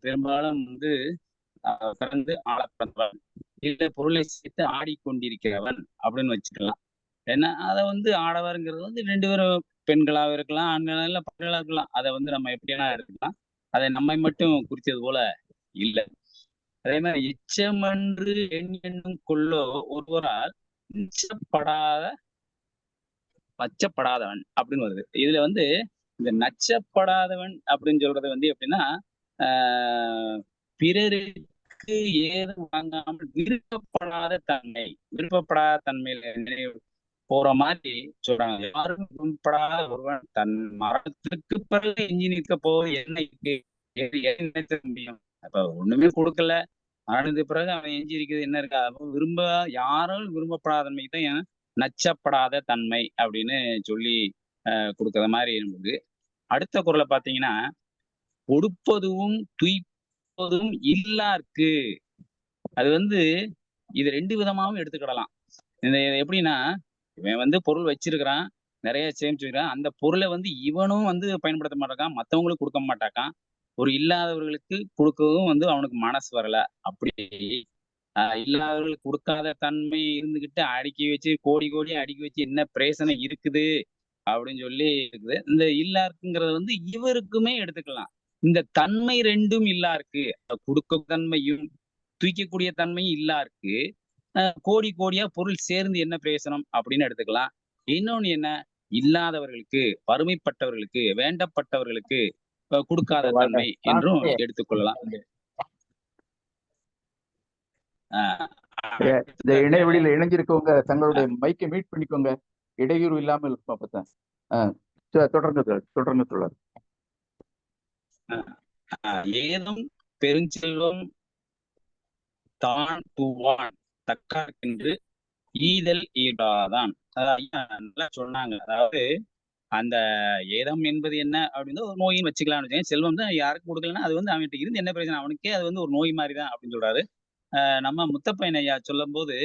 பெரும்பாலும் வந்து பிறந்து ஆள பிறந்தவன், இல்ல பொருளை சேர்த்து ஆடிக்கொண்டிருக்கிறவன் அப்படின்னு வச்சுக்கலாம். ஏன்னா அதை வந்து ஆடவர்ங்கிறது வந்து 2 பேரும் பெண்களாக இருக்கலாம், ஆண்களா இல்ல பெண்களா இருக்கலாம். அதை வந்து நம்ம எப்படியா எடுத்துக்கலாம். அதை நம்மை மட்டும் குறிச்சது போல இல்லை. அதே மாதிரி எச்சமன்று எண்ணும் கொள்ளோ ஒருவரால் நச்சப்படாதவன் அப்படின்னு வருது. இதுல வந்து இந்த நச்சப்படாதவன் அப்படின்னு சொல்றது வந்து எப்படின்னா, பிறருக்கு ஏதும் வாங்காமல் விருப்பப்படாத தன்மையில போற மாதிரி சொல்றாங்க. யாரும் விருப்பப்படாத ஒருவன் தன் மரணத்திற்கு பிறகு எஞ்சி நிற்க போவது என்ன நினைக்க முடியும்? அப்ப ஒண்ணுமே கொடுக்கல, மரணத்துக்கு பிறகு அவன் எஞ்சி இருக்கிறது என்ன இருக்கா? யாரும் விரும்பப்படாத தன்மைக்கு தான் நச்சப்படாத தன்மை அப்படின்னு சொல்லி கொடுக்கற மாதிரி நமக்கு. அடுத்த குறளை பாத்தீங்கன்னா, கொடுப்பதும் துய்ப்பதும் இல்லார்க்கு. அது வந்து இது 2 விதமாவும் எடுத்துக்கிடலாம். இந்த எப்படின்னா, இவன் வந்து பொருள் வச்சிருக்கிறான், நிறைய சேமிச்சிருக்கான், அந்த பொருளை வந்து இவனும் வந்து பயன்படுத்த மாட்டான், மற்றவங்களுக்கு கொடுக்க மாட்டாக்கான். ஒரு இல்லாதவர்களுக்கு கொடுக்கவும் வந்து அவனுக்கு மனசு வரல. அப்படி இல்லாதவர்களுக்கு கொடுக்காத தன்மை இருந்துகிட்டு அடுக்கி வச்சு கோடி அடுக்கி வச்சு என்ன பிரயோசனம் இருக்குது அப்படின்னு சொல்லி இருக்குது. இந்த இல்லாருக்குங்கிறது வந்து இவருக்குமே எடுத்துக்கலாம். இந்த தன்மை 2ம் இல்லாருக்கு, கொடுக்க தன்மையும் தூக்கக்கூடிய தன்மையும் இல்லாருக்கு, கோடியா பொருள் சேர்ந்து என்ன பிரயோசனம் அப்படின்னு எடுத்துக்கலாம். இன்னொன்னு என்ன, இல்லாதவர்களுக்கு, வறுமைப்பட்டவர்களுக்கு, வேண்டப்பட்டவர்களுக்கு கொடுக்காத தன்மை என்றும் எடுத்துக்கொள்ளலாம். இந்த இணையவெளியில இணைஞ்சிருக்கவங்க தங்களுடைய மைக்கை மீட் பண்ணிக்கோங்க, இடையூறு இல்லாமல் இருக்கும். அப்பதான் தொடர்ந்து தொடர். ஏதும் பெருஞ்செல்வம் தான் துவான் தக்கார்க்கென்று ஈதல் ஈடாதான். நல்லா சொன்னாங்க. அதாவது அந்த ஏதம் என்பது என்ன அப்படின்னு ஒரு நோயின்னு வச்சுக்கலாம்னு. செல்வம் தான் யாருக்கு கொடுக்கலன்னா அது வந்து அவன்கிட்ட இருந்து என்ன பிரச்சனை, அவனுக்கே அது வந்து ஒரு நோய் மாதிரி தான் அப்படின்னு சொல்றாரு. நம்ம முத்தப்பன் ஐயா சொல்லும் போது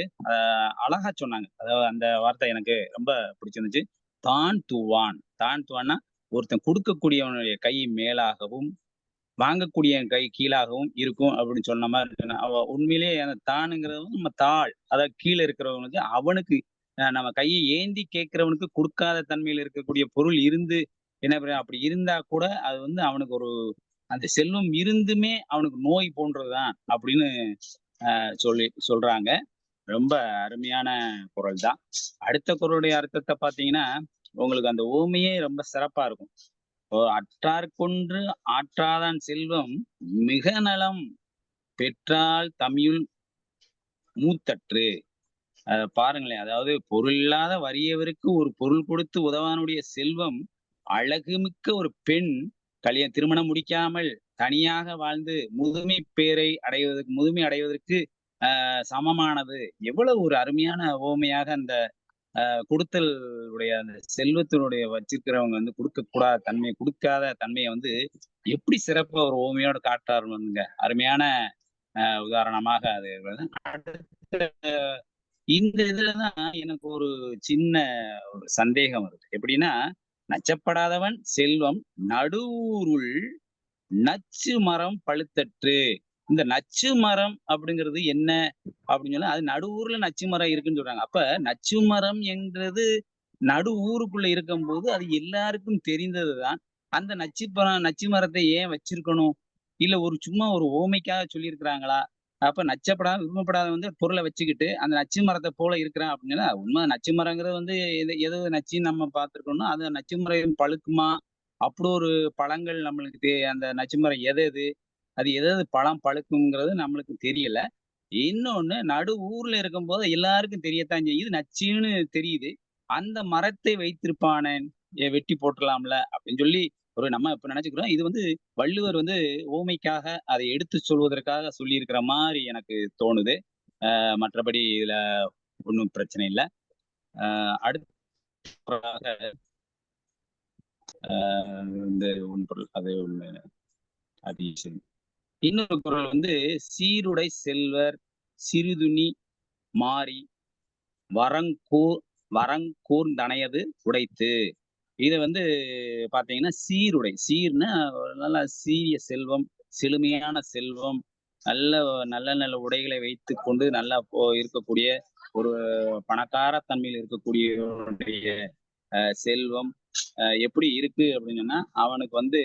அழகா சொன்னாங்க. அதாவது அந்த வார்த்தை எனக்கு ரொம்ப பிடிச்சிருந்துச்சு. தான் துவான். தான் துவான்னா ஒருத்தன் கொடுக்கக்கூடியவனுடைய கை மேலாகவும் வாங்கக்கூடிய கை கீழாகவும் இருக்கும் அப்படின்னு சொன்ன மாதிரி. அவ உண்மையிலேயே அந்த தானுங்கிறது நம்ம தாள், அதாவது கீழே இருக்கிறவனுக்கு அவனுக்கு நம்ம கையை ஏந்தி கேட்கிறவனுக்கு கொடுக்காத தன்மையில் இருக்கக்கூடிய பொருள் இருந்து என்ன அப்படி இருந்தா கூட அது வந்து அவனுக்கு ஒரு அந்த செல்வம் இருந்துமே அவனுக்கு நோய் போன்றதுதான் அப்படின்னு சொல்றாங்க. ரொம்ப அருமையான குறள் தான். அடுத்த குறளுடைய அர்த்தத்தை பாத்தீங்கன்னா உங்களுக்கு அந்த ஓமையே ரொம்ப சிறப்பா இருக்கும். அற்றார்கொன்று ஆற்றாதான் செல்வம் மிக நலம் பெற்றால் தமிழ் மூத்தற்று. பாருங்களேன், அதாவது பொருள் இல்லாத வறியவருக்கு ஒரு பொருள் கொடுத்து உதவானுடைய செல்வம் அழகுமிக்க ஒரு பெண் திருமணம் முடிக்காமல் தனியாக வாழ்ந்து முதுமை அடைவதற்கு சமமானது. எவ்வளவு ஒரு அருமையான ஓமையாக அந்த கொடுத்தல் உடைய அந்த செல்வத்தினுடைய வச்சிருக்கிறவங்க வந்து கொடுக்காத தன்மையை வந்து எப்படி சிறப்பா ஒரு ஓமையோட காட்டாருங்க. அருமையான உதாரணமாக அது. இந்த இதுலதான் எனக்கு ஒரு சின்ன ஒரு சந்தேகம் வருது. எப்படின்னா, நச்சப்படாதவன் செல்வம் நடுவுருள் நச்சு மரம் பழுத்தற்று. இந்த நச்சு மரம் அப்படிங்கிறது என்ன அப்படின்னு சொன்னா, அது நடுவூர்ல நச்சு மரம் இருக்குன்னு சொல்றாங்க. அப்ப நச்சு மரம் என்றது நடு ஊருக்குள்ள இருக்கும் போது அது எல்லாருக்கும் தெரிந்ததுதான். அந்த நச்சு மரத்தை ஏன் வச்சிருக்கணும்? இல்ல சும்மா ஒரு ஓமைக்காக சொல்லியிருக்கிறாங்களா? அப்ப நச்சப்படாத விரும்பப்படாத வந்து பொருளை வச்சுக்கிட்டு அந்த நச்சு மரத்தை போல இருக்கிறான் அப்படின்னா, உண்மை நச்சு மரங்கிறது வந்து எது நச்சுன்னு நம்ம பார்த்திருக்கோம்னா அது நச்சு மரம் பழுக்குமா? அப்படி ஒரு பழங்கள் நம்மளுக்கு அந்த நச்சு மரம் அது எதாவது பழம் பழுக்குங்கிறது நம்மளுக்கு தெரியல. இன்னொன்னு, நடு ஊர்ல இருக்கும்போது எல்லாருக்கும் தெரியத்தான் செய்யுது, நச்சுன்னு தெரியுது. அந்த மரத்தை வைத்திருப்பானே வெட்டி போட்டுடலாம்ல அப்படின்னு சொல்லி நம்ம இப்ப நினைச்சுக்கிறோம். இது வந்து வள்ளுவர் வந்து ஓமைக்காக அதை எடுத்து சொல்வதற்காக சொல்லி இருக்கிற மாதிரி எனக்கு தோணுது. மற்றபடி இதுல ஒன்றும் பிரச்சனை இல்லை. அடுத்த இந்த ஒன்று அது ஒண்ணு அதிசயம். இன்னொரு குறள் வந்து சீருடை செல்வர் சிறுதுணி மாறி வரங்கூர்ந்தனையது உடைத்து. இது வந்து பாத்தீங்கன்னா சீர்னா நல்ல சீரிய செல்வம், செழுமையான செல்வம், நல்ல உடைகளை வைத்து கொண்டு நல்லா இருக்கக்கூடிய ஒரு பணக்கார தன்மையில் இருக்கக்கூடிய செல்வம் எப்படி இருக்கு அப்படின்னா, அவனுக்கு வந்து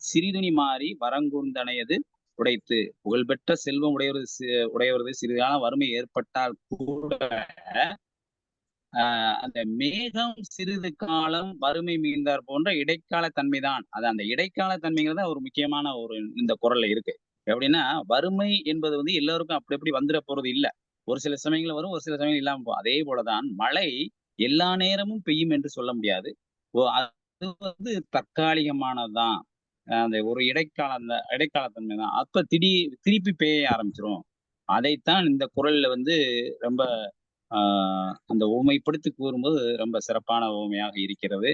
சிறிதுணி மாறி வரங்கூர்ந்தனையது உடைத்து. புகழ்பெற்ற செல்வம் உடையவரது சிறிதான வறுமை ஏற்பட்டால் கூட அந்த மேகம் சிறிது காலம் வறுமை மீந்தார் போன்ற இடைக்கால தன்மைதான். அது அந்த இடைக்கால தன்மைங்கிறத ஒரு முக்கியமான ஒரு இந்த குறள்ல இருக்கு. எப்படின்னா, வறுமை என்பது வந்து எல்லாருக்கும் அப்படி வந்துட போறது இல்ல. ஒரு சில சமயங்கள்ல வரும், ஒரு சில சமயங்கள் இல்லாம போகும். அதே போலதான் மழை எல்லா நேரமும் பெய்யும் என்று சொல்ல முடியாது. அது வந்து தற்காலிகமானதுதான். அந்த ஒரு இடைக்கால தன்மை தான். அப்ப திருப்பி பெய்ய ஆரம்பிச்சிரும். அதைத்தான் இந்த குறள்ல வந்து ரொம்ப அந்த ஊமைப்படுத்தி கூறும்போது ரொம்ப சிறப்பான ஊமையாக இருக்கிறது.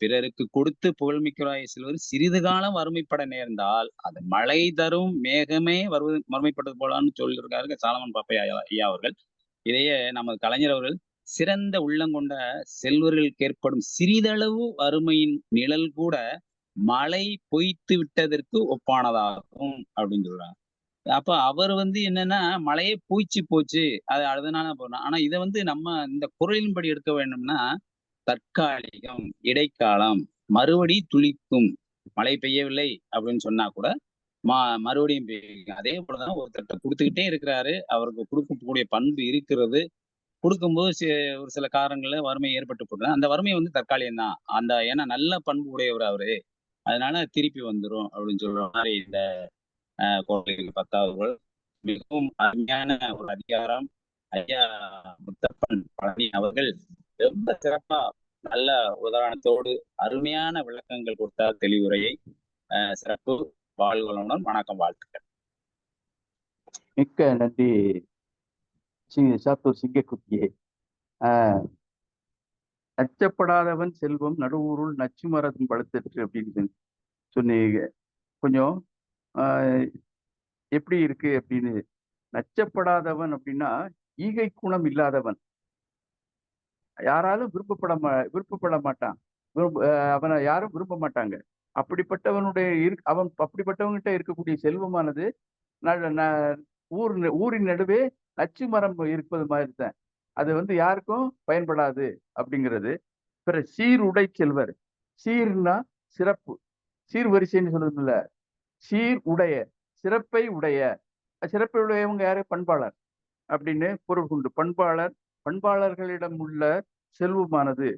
பிறருக்கு கொடுத்து புகழ்மிக்கராய் செல்வது சிறிது காலம் வறுமைப்பட நேர்ந்தால் அது மழை தரும் மேகமே வறுமைப்பட்டது போலான்னு சொல்லியிருக்காரு சாலமன் பாப்பையா ஐயா அவர்கள். இதையே நமது கலைஞர் அவர்கள் சிறந்த உள்ளங்கொண்ட செல்வர்களுக்கு ஏற்படும் சிறிதளவு வறுமையின் நிழல் கூட மழை பொய்த்து விட்டதற்கு ஒப்பானதாகும் அப்படின்னு சொல்றாங்க. அப்ப அவர் வந்து என்னன்னா, மழையே போச்சு அது அதனால போறோம். ஆனா இதை வந்து நம்ம இந்த குறளின்படி எடுக்க வேண்டும்னா, தற்காலிகம், இடைக்காலம், மறுபடி துளிக்கும். மழை பெய்யவில்லை அப்படின்னு சொன்னா கூட மறுபடியும் பெய்யும். அதே போலதான் ஒருத்தர்கிட்ட கொடுத்துக்கிட்டே இருக்கிறாரு, அவருக்கு கொடுக்கக்கூடிய பண்பு இருக்கிறது. கொடுக்கும்போது ஒரு சில காரணங்கள்ல வறுமை ஏற்பட்டு போடுறது. அந்த வறுமை வந்து தற்காலிகம் தான். ஏன்னா நல்ல பண்பு உடையவர் அவரு. அதனால திருப்பி வந்துரும் அப்படின்னு சொல்ற மாதிரி இந்த கோவை 10வது குறள் மிகவும் அருமையான ஒரு அதிகாரம். ஐயா முத்தப்பன் பழனி அவர்கள் ரொம்ப சிறப்பா நல்ல உதாரணத்தோடு அருமையான விளக்கங்கள் கொடுத்தார் தெளிவுரையை. சிறப்பு. வாழ்வளமுடன். வணக்கம், வாழ்த்துக்கள். மிக்க நன்றி சாத்தூர் சிங்கக்குட்டியே. நச்சப்படாதவன் செல்வம் நடுவூருள் நச்சு மரம் பழுத்தற்று அப்படின்னு சொன்னீங்க. கொஞ்சம் எப்படி இருக்கு அப்படின்னு. நச்சப்படாதவன் அப்படின்னா ஈகை குணம் இல்லாதவன், யாராலும் விருப்பப்பட மாட்டான், அவனை யாரும் விரும்ப மாட்டாங்க. அவன் அப்படிப்பட்டவன்கிட்ட இருக்கக்கூடிய செல்வமானது ஊரின் நடுவே நச்சு மரம் இருப்பது மாதிரி தான். அது யாருக்கும் பயன்படாது அப்படிங்கிறது. பிற சீருடை செல்வர். சீர்னா சிறப்பு, சீர்வரிசைன்னு சொல்றதுல சீர் உடைய, சிறப்பை உடைய. சிறப்பை உடையவங்க யாரு? பண்பாளர் அப்படின்னு பொருள் கொண்டு. பண்பாளர்களிடம் உள்ள செல்வமானது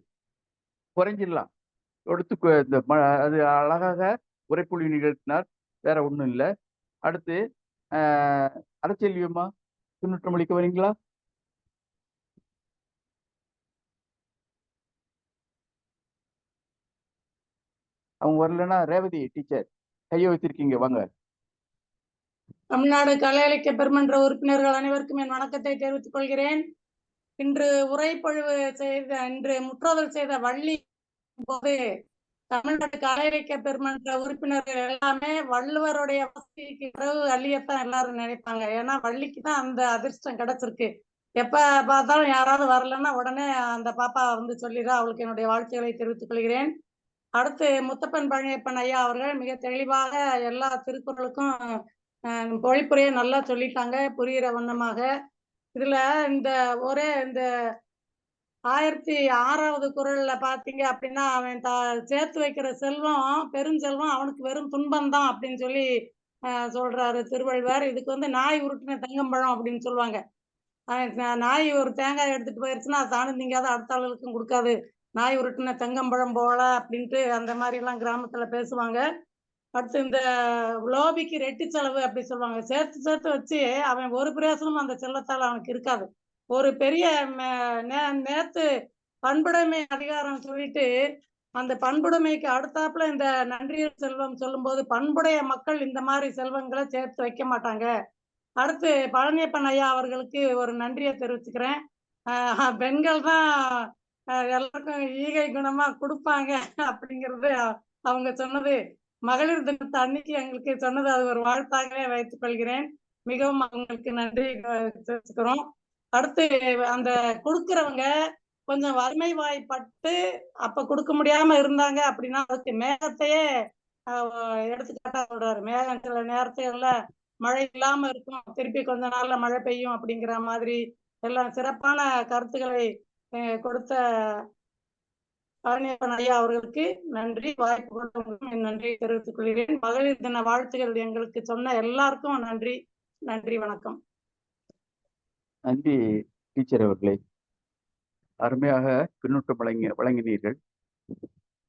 குறைஞ்சிடலாம். இந்த அது அழகாக உரைப்புள்ளி நிகழ்த்தினார், வேற ஒண்ணும் இல்லை. அடுத்து அரசியல்வியமா பின்னூற்றம் அளிக்க வரீங்களா? அவங்க வரலன்னா ரேவதி டீச்சர் கையை வைத்திருக்கீங்க, வாங்க. தமிழ்நாடு கலை இலக்கிய பெருமன்ற உறுப்பினர்கள் அனைவருக்கும் என் வணக்கத்தை தெரிவித்துக் கொள்கிறேன். இன்று முற்றோதல் செய்த வள்ளி போது தமிழ்நாடு கலை இலக்கிய பெருமன்ற உறுப்பினர்கள் எல்லாமே வள்ளுவருடைய வசதிக்கு பிறகு வள்ளியத்தான் எல்லாரும் நினைப்பாங்க. ஏன்னா வள்ளிக்கு தான் அந்த அதிர்ஷ்டம் கிடைச்சிருக்கு. எப்ப பார்த்தாலும் யாராவது வரலன்னா உடனே அந்த பாப்பா சொல்லிடுறா. அவளுக்கு என்னுடைய வாழ்த்துக்களை தெரிவித்துக் கொள்கிறேன். அடுத்து முத்தப்பன் பழனியப்பன் ஐயா அவர்கள் மிக தெளிவாக எல்லா திருக்குறளுக்கும் பொழிப்புரையை நல்லா சொல்லிட்டாங்க, புரிகிற வண்ணமாக. இதுல இந்த 1006வது குறள்ல பாத்தீங்க அப்படின்னா, அவன் சேர்த்து வைக்கிற செல்வம் பெருஞ்செல்வம் அவனுக்கு வெறும் துன்பம் தான் அப்படின்னு சொல்லி சொல்றாரு திருவள்ளுவர். இதுக்கு நாய் உருட்டின தெங்கம்பழம் அப்படின்னு சொல்லுவாங்க. நாய் ஒரு தேங்காய் எடுத்துட்டு போயிருச்சுன்னா அது தானும் திங்காத அடுத்த ஆளுகளுக்கும் கொடுக்காது, நாய் உருட்டின தெங்கம்பழம் போல அப்படின்ட்டு அந்த மாதிரி எல்லாம் கிராமத்துல பேசுவாங்க. அடுத்து இந்த லோபிக்கு ரெட்டி செலவு அப்படி சொல்லுவாங்க. சேர்த்து சேர்த்து வச்சு அவன் ஒரு பிரயோசனமும் அந்த செல்வத்தால் அவனுக்கு இருக்காது. ஒரு பெரிய நேத்து பண்புடைமை அதிகாரம் சொல்லிட்டு அந்த பண்புடைமைக்கு அடுத்தாப்புல இந்த நன்றியல் செல்வம் சொல்லும்போது பண்புடைய மக்கள் இந்த மாதிரி செல்வங்களை சேர்த்து வைக்க மாட்டாங்க. அடுத்து பழனியப்பன் ஐயா அவர்களுக்கு ஒரு நன்றியை தெரிவிச்சுக்கிறேன். பெண்கள் தான் எல்லாருக்கும் ஈகை குணமா கொடுப்பாங்க அப்படிங்கிறது அவங்க சொன்னது மகளிர் தினத்தை அன்னைக்கு எங்களுக்கு சொன்னது, அது ஒரு வாழ்த்தாகவே வைத்துக் கொள்கிறேன். மிகவும் அவங்களுக்கு நன்றி தெரிவிச்சுக்கிறோம். அடுத்து அந்த கொடுக்கிறவங்க கொஞ்சம் வறுமை வாய்ப்பட்டு அப்ப கொடுக்க முடியாம இருந்தாங்க அப்படின்னா அதுக்கு மேகத்தையே எடுத்துக்காட்டா சொல்றாரு. மேகம் சில நேரத்துல மழை இல்லாம இருக்கும், திருப்பி கொஞ்ச நாள்ல மழை பெய்யும் அப்படிங்கிற மாதிரி எல்லாம் சிறப்பான கருத்துக்களை கொடுத்த பழனியப்பன் ஐயா அவர்களுக்கு நன்றி. வாய்ப்பு கொடுத்தவங்களுக்கும் என் நன்றியை தெரிவித்துக் கொள்கிறேன். மகளிர் தின வாழ்த்துக்கள் எங்களுக்கு சொன்ன எல்லாருக்கும் நன்றி. நன்றி, வணக்கம். நன்றி டீச்சர் அவர்களே, அருமையாக பின்னூட்டம் வழங்கினீர்கள்.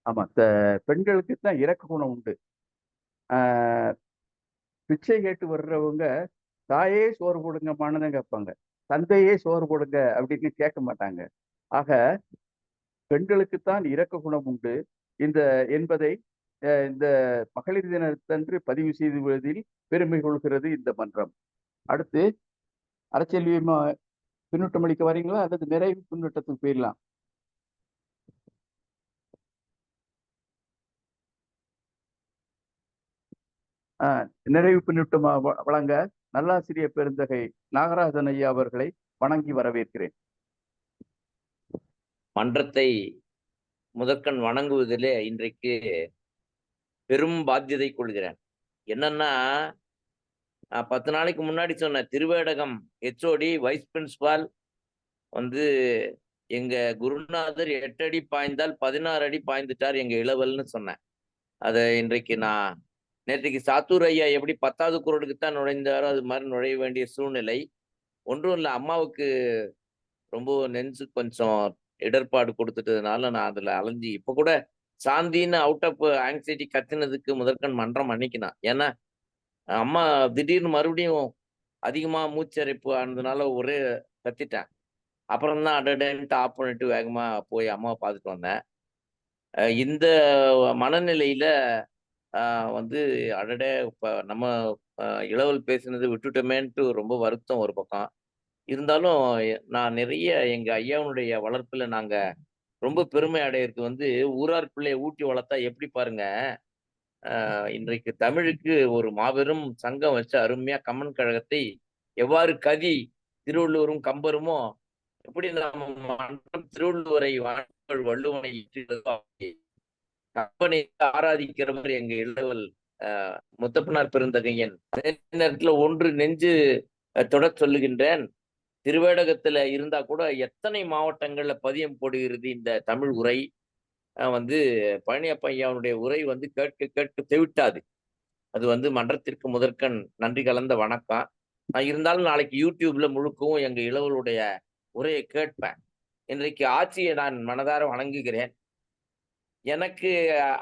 ஆமா, பெண்களுக்கு தான் இரக்க குணம் உண்டு. பிச்சை கேட்டு வர்றவங்க தாயே சோறு போடுங்க மானதான் கேட்பாங்க, தந்தையே சோறு போடுங்க அப்படின்னு கேட்க மாட்டாங்க. ஆக பெண்களுக்குத்தான் இரக்க குணம் உண்டு என்பதை இந்த மகளிர் தினத்தன்று பதிவு செய்துவதில் பெருமை கொள்கிறது இந்த மன்றம். அடுத்து அரசியல்வியமா பின்னூட்டம் அளிக்க வரீங்களா அல்லது நிறைவு பின்னூட்டத்துக்கு போயிடலாம்? நிறைவு பின்னூட்டம் வழங்க நல்லாசிரியர் பெருந்தகை நாகராஜன் ஐயா அவர்களை வணங்கி வரவேற்கிறேன். மன்றத்தை முதற்கண் வணங்குவதிலே இன்றைக்கு பெரும் பாத்தியதை கொள்கிறேன். என்னன்னா, 10 நாளைக்கு முன்னாடி சொன்ன திருவேடகம் HOD வைஸ் பிரின்சிபால் எங்க குருநாதர் 8 அடி பாய்ந்தால் 16 அடி பாய்ந்துட்டார் எங்க இளவல்னு சொன்னேன். அதை இன்றைக்கு நான் நேற்றைக்கு சாத்தூர் ஐயா எப்படி 10வது குறளுக்கு தான் நுழைந்தாரோ அது மாதிரி நுழைய வேண்டிய சூழ்நிலை. ஒன்றும் இல்லை, அம்மாவுக்கு ரொம்ப நெஞ்சு கொஞ்சம் இடர்பாடு கொடுத்துட்டதுனால நான் அதுல அலைஞ்சி இப்ப கூட சாந்தின்னு அவுட் ஆஃப் ஆங்ஸைட்டி கத்துனதுக்கு முதற்கண் மன்றம் மன்னிக்கணும். ஏன்னா அம்மா திடீர்னு மறுபடியும் அதிகமா மூச்சரிப்பு ஆனதுனால ஒரே கத்திட்டேன். அப்புறம் தான் அடடேன்ட்டு ஆஃப் பண்ணிட்டு வேகமா போய் அம்மாவை பார்த்துட்டு வந்தேன். இந்த மனநிலையில வந்து அடடே இப்ப நம்ம இளவல் பேசினது விட்டுட்டோமேன்ட்டு ரொம்ப வருத்தம் ஒரு பக்கம். இருந்தாலும் நான் நிறைய எங்க ஐயாவுடைய வளர்ப்புல நாங்க ரொம்ப பெருமை அடையிறது வந்து ஊரார் பிள்ளைய ஊட்டி வளர்த்தா எப்படி பாருங்க. இன்றைக்கு தமிழுக்கு ஒரு மாபெரும் சங்கம் வச்சு அருமையா கம்மன் கழகத்தை எவ்வாறு கதி திருவள்ளுவரும் கம்பருமோ எப்படி நம்ம மன்றம் திருவள்ளுவரை வள்ளுவனை கம்பனை ஆராதிக்கிறவர் எங்க இளவல் முத்தப்பனார் பெருந்தகையன். அதே நேரத்துல ஒன்று நெஞ்சு தொட சொல்லுகின்றேன். திருவேடகத்துல இருந்தா கூட எத்தனை மாவட்டங்கள்ல பதியம் போடுகிறது இந்த தமிழ் உரை. வந்து பழனியப்ப ஐயாவுடைய உரை வந்து கேட்க கேட்க தெவிட்டாது. அது வந்து மன்றத்திற்கு முதற்கண் நன்றி கலந்த வணக்கம். நான் இருந்தாலும் நாளைக்கு யூடியூப்ல முழுக்கவும் எங்க இளவலுடைய உரையை கேட்பேன். இன்றைக்கு ஆட்சியை நான் மனதார வணங்குகிறேன். எனக்கு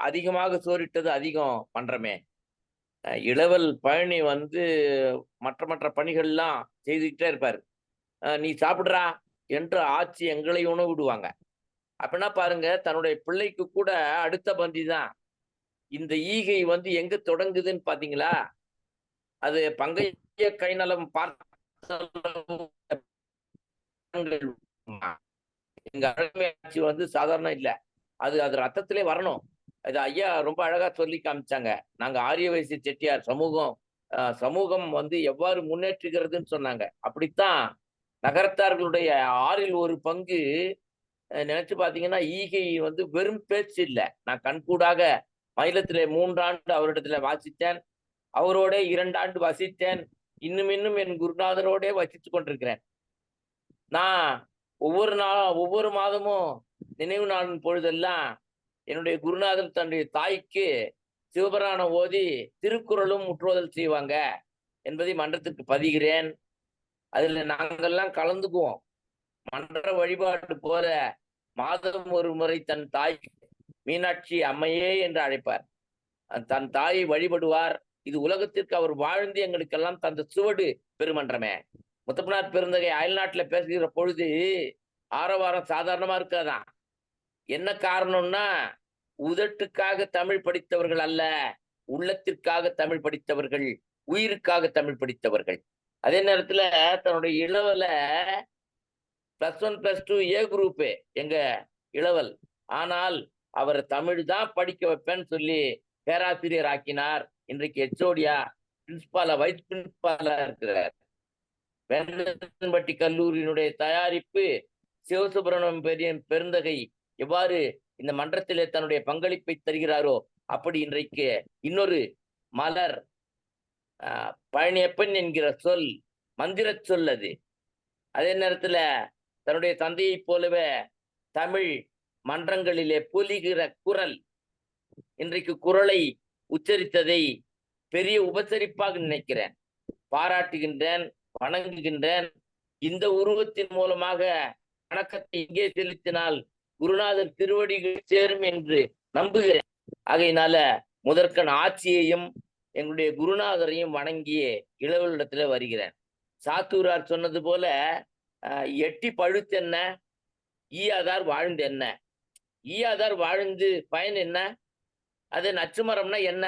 அதிகமாக சோறிட்டது அதிகம் மன்றமே. இளவல் பழனி வந்து மற்ற மற்ற பணிகள்லாம் செய்துக்கிட்டே இருப்பாரு. நீ சாப்பிடுறா என்று ஆட்சி எங்களை உணவு விடுவாங்க. அப்படின்னா பாருங்க, தன்னுடைய பிள்ளைக்கு கூட அடுத்த பந்தி தான். இந்த ஈகை வந்து எங்க தொடங்குதுன்னு பாத்தீங்களா? அது பங்கைய கைநலம் எங்க அழமை ஆட்சி வந்து சாதாரண இல்ல. அது அது ரத்தத்திலே வரணும். அது ஐயா ரொம்ப அழகா சொல்லி காமிச்சாங்க. நாங்க ஆரிய வயசு செட்டியார் சமூகம் வந்து எவ்வாறு முன்னேற்றுகிறதுன்னு சொன்னாங்க. அப்படித்தான் நகரத்தார்களுடைய 1/6 பங்கு நினைச்சு பாத்தீங்கன்னா ஈகை வந்து வெறும் பேச்சு இல்லை. நான் கண்கூடாக மயிலத்திலே 3 ஆண்டு அவரிடத்துல வாசித்தேன். அவரோட 2 ஆண்டு வசித்தேன். இன்னும் என் குருநாதரோட வசித்து கொண்டிருக்கிறேன். நான் ஒவ்வொரு மாதமும் நினைவு நாளின் பொழுதெல்லாம் என்னுடைய குருநாதர் தன்னுடைய தாய்க்கு சிவபுராணம் ஓதி திருக்குறளும் முற்றுவதல் செய்வாங்க என்பதை மன்றத்திற்கு பதிகிறேன். அதுல நாங்கெல்லாம் கலந்துக்குவோம். மன்ற வழிபாடு போற மாதம் ஒரு முறை தன் தாய் மீனாட்சி அம்மையே என்று அழைப்பார். தன் தாயை வழிபடுவார். இது உலகத்திற்கு அவர் வாழ்ந்து எங்களுக்கெல்லாம் தந்த சுவடு பெருமன்றமே. முத்தப்பனார் பெருந்தகை அயல்நாட்டுல பேசுகிற பொழுது ஆரவாரம் சாதாரணமா இருக்காதான். என்ன காரணம்னா, உதட்டுக்காக தமிழ் படித்தவர்கள் அல்ல, உள்ளத்திற்காக தமிழ் படித்தவர்கள், உயிருக்காக தமிழ் படித்தவர்கள். அதே நேரத்துல தன்னுடைய இளவல +1 +2 ஏ குரூப் எங்க இளவல். ஆனால் அவர் தமிழ் தான் படிக்க வைப்பேன்னு சொல்லி பேராசிரியர் ஆக்கினார். இன்றைக்கு எச்ஓடியா பிரின்சிபாலா வைஸ் பிரின்சிபாலா இருக்கிறார். வேந்தன்பட்டி கல்லூரியினுடைய தயாரிப்பு சிவசுப்பிரமணியம் பெருந்தகை எவ்வாறு இந்த மன்றத்திலே தன்னுடைய பங்களிப்பை தருகிறாரோ அப்படி இன்றைக்கு இன்னொரு மலர் பழனியப்பன் என்கிற சொல் மந்திர சொல். அது அதே நேரத்துல தன்னுடைய தந்தையை போலவே தமிழ் மன்றங்களிலே பொலிகிற குரல். இன்றைக்கு குரலை உச்சரித்ததை பெரிய உபசரிப்பாக நினைக்கிறேன், பாராட்டுகின்றேன், வணங்குகின்றேன். இந்த உருவத்தின் மூலமாக வணக்கத்தை இங்கே செலுத்தினால் குருநாதர் திருவடிகள் சேரும் என்று நம்புகிறேன். ஆகையினால முதற்கண் ஆட்சியையும் எங்களுடைய குருநாதரையும் வணங்கிய இளவலிடத்துல வருகிறேன். சாத்தூரார் சொன்னது போல எட்டி பழுத்தென்ன ஈயாதார் வாழ்ந்து என்ன. ஈயாதார் வாழ்ந்து பயன் என்ன? அது நச்சுமரம்னா என்ன?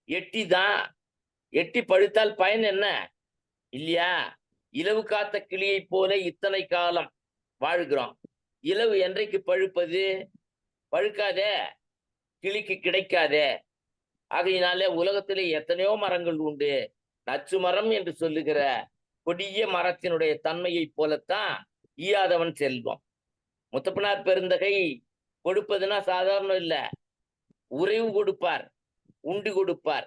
எட்டி தான். எட்டி பழுத்தால் பயன் என்ன இல்லையா? இலவு காத்த கிளியை போல இத்தனை காலம் வாழ்கிறோம். இலவு என்றைக்கு பழுப்பது? பழுக்காதே, கிளிக்கு கிடைக்காதே. ஆகையினாலே உலகத்திலே எத்தனையோ மரங்கள் உண்டு. நச்சு மரம் என்று சொல்லுகிற கொடிய மரத்தினுடைய தன்மையை போலத்தான் ஈயாதவன் செல்வம். முத்தப்பனார் பெருந்தகை கொடுப்பதுன்னா சாதாரணம் இல்ல. உறைவு கொடுப்பார், உண்டு கொடுப்பார்.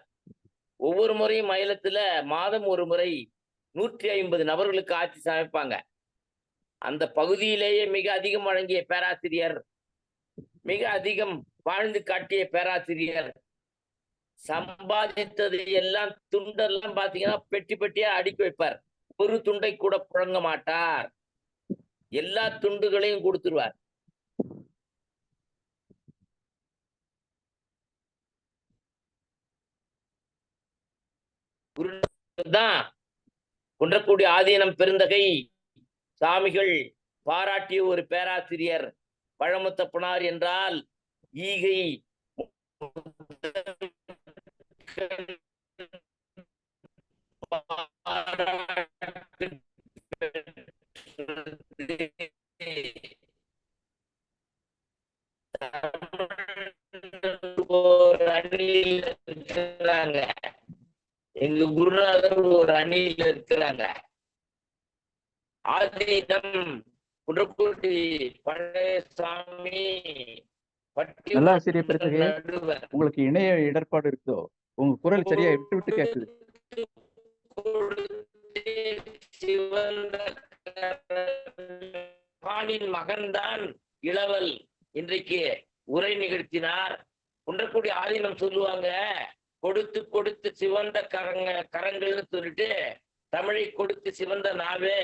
ஒவ்வொரு முறையும் மயிலத்துல மாதம் ஒரு முறை 150 நபர்களுக்கு ஆட்சி சமைப்பாங்க. அந்த பகுதியிலேயே மிக அதிகம் வழங்கிய பேராசிரியர், மிக அதிகம் வாழ்ந்து காட்டிய பேராசிரியர், சம்பாதித்ததை எல்லாம் துண்டெல்லாம் பாத்தீங்கன்னா பெட்டி பெட்டியா அடுக்கி வைப்பார். ஒரு துண்டை கூட புழங்க மாட்டார். எல்லா துண்டுகளையும் கொடுத்துருவார். தான் குன்றக்குடி ஆதீனம் பெருந்தகை சாமிகள் பாராட்டிய ஒரு பேராசிரியர் பழமுத்தப்பனார் என்றால் ஈகை ஒரு அணியில் இருக்கிறாங்க, எங்க குருநாதர் ஒரு அணியில் இருக்கிறாங்க. ஆதீனம் குன்றக்குடி பழனிசாமி நல்லாசிரியர் பெருந்தகையே, உங்களுக்கு இணைய இடர்பாடு இருக்கோ? உங்க குரல் சரியா விட்டு விட்டு கேட்குது. மகன்தான் இளவல் இன்றைக்கு உரை நிகழ்த்தினார். குன்றக்குடி ஆதீனம் சொல்லுவாங்க, கொடுத்து கொடுத்து சிவந்த கரங்கள்னு சொல்லிட்டு தமிழை கொடுத்து சிவந்த நாவே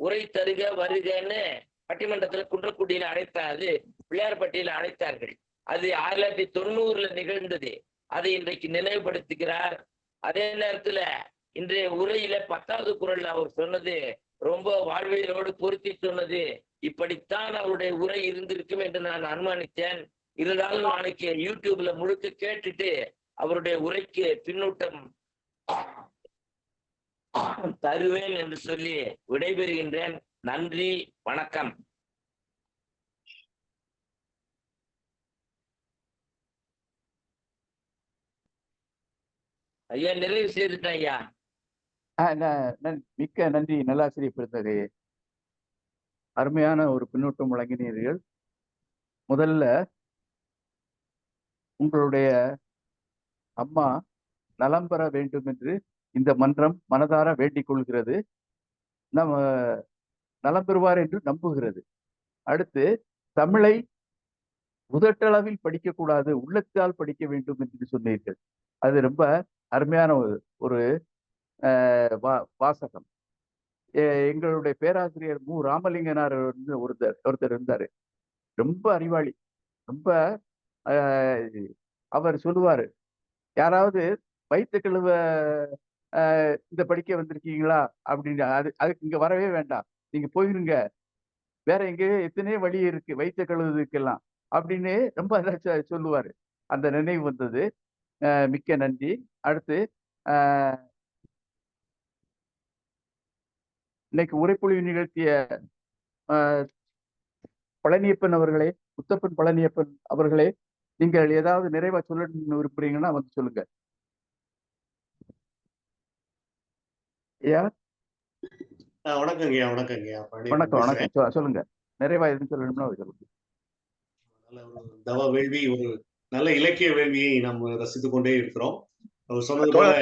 உரை தருக வருகன்னு பட்டிமன்றத்துல குன்றக்குடியில அழைத்தாரு, பிள்ளையார்பட்டியில அழைத்தார்கள். அது 1990 நிகழ்ந்தது. அதை இன்றைக்கு நினைவுபடுத்துகிறார். அதே நேரத்துல இன்றைய உரையில 10வது குறள்ல அவர் சொன்னது ரொம்ப வாழ்வியலோடு பொருத்தி சொன்னது. இப்படித்தான் அவருடைய உரை இருந்திருக்கும் என்று நான் அனுமானித்தேன். இருந்தாலும் நாளைக்கு யூடியூப்ல முழுக்க கேட்டுட்டு அவருடைய உரைக்கு பின்னூட்டம் தருவேன் என்று சொல்லி விடைபெறுகின்றேன். நன்றி, வணக்கம். ஐயா நிறைவு செய்துட்டேன் ஐயா. மிக்க நன்றி நல்லாசிரியர் பெருந்தகையே. அருமையான ஒரு பின்னூட்டம் வழங்கினீர்கள். முதல்ல உங்களுடைய அம்மா நலம் பெற வேண்டும் என்று இந்த மன்றம் மனதார வேண்டிக் கொள்கிறது. நம்ம நலம் பெறுவார் என்று நம்புகிறது. அடுத்து, தமிழை உதட்டளவில் படிக்கக்கூடாது, உள்ளத்தால் படிக்க வேண்டும் என்று சொன்னீர்கள். அது ரொம்ப அருமையான ஒரு வாசகம். எங்களுடைய பேராசிரியர் மு. ராமலிங்கனார் ஒருத்தர் இருந்தாரு, ரொம்ப அறிவாளி, ரொம்ப அவர் சொல்லுவாரு, யாராவது வயிற்று கழுவ இந்த படிக்க வந்திருக்கீங்களா அப்படின்னு, அதுக்கு இங்க வரவே வேண்டாம், நீங்க போயிருங்க, வேற எங்கேயோ எத்தனையோ வழி இருக்கு வயிற்று கழுவுறதுக்கெல்லாம் அப்படின்னு ரொம்ப சொல்லுவாரு. அந்த நினைவு வந்தது. மிக்க நன்றி. அடுத்து, இன்னைக்கு உரைப்பொழிவு நிகழ்த்திய பழனியப்பன் அவர்களே, முத்தப்பன் பழனியப்பன் அவர்களே, நீங்கள் ஏதாவது நிறைவா சொல்ல விரும்புறீங்கன்னா வந்து சொல்லுங்க. ஐயா வணக்கம் ஐயா. வணக்கம் ஐயா. வணக்கம் வணக்கம். சொல்லுங்க, நிறைவா எதுவும் சொல்லணும்னா சொல்லுங்க. நல்ல ஒரு தவ வேள்வி, ஒரு நல்ல இலக்கிய வேள்வியை நாம் ரசித்துக் கொண்டே இருக்கிறோம். அவர் சொன்னது போல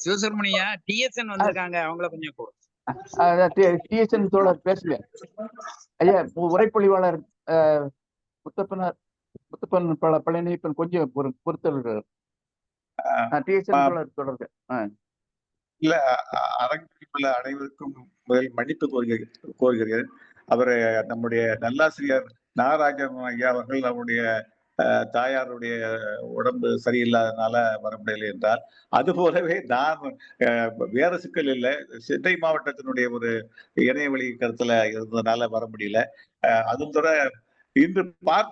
சிவசுப்ரமணியா டிஎஸ்என் வந்திருக்காங்க, அவங்கள கொஞ்சம் டிஎஸ்என் தோழர் பேசுங்க. ஐயா, உரைப்பொழிவாளர் முத்தப்பன் பழனியப்பன் கொஞ்சம் பொறுத்தல். டிஎஸ்என் தோழர் தொடர்க. இல்ல, அரங்கில் உள்ள அனைவருக்கும் முதல் மன்னிப்பு கோருகிறேன். அவர் நம்முடைய நல்லாசிரியர் நாகராஜன் ஐயா அவர்கள் நம்முடைய தாயாருடைய உடம்பு சரியில்லாதனால வர முடியலை என்றால், அது போலவே நான் வேற சிக்கல் இல்லை, சென்னை மாவட்டத்தினுடைய ஒரு இணையவழி கருத்துல இருந்ததுனால வர முடியல. அதுவும் தவிர இன்று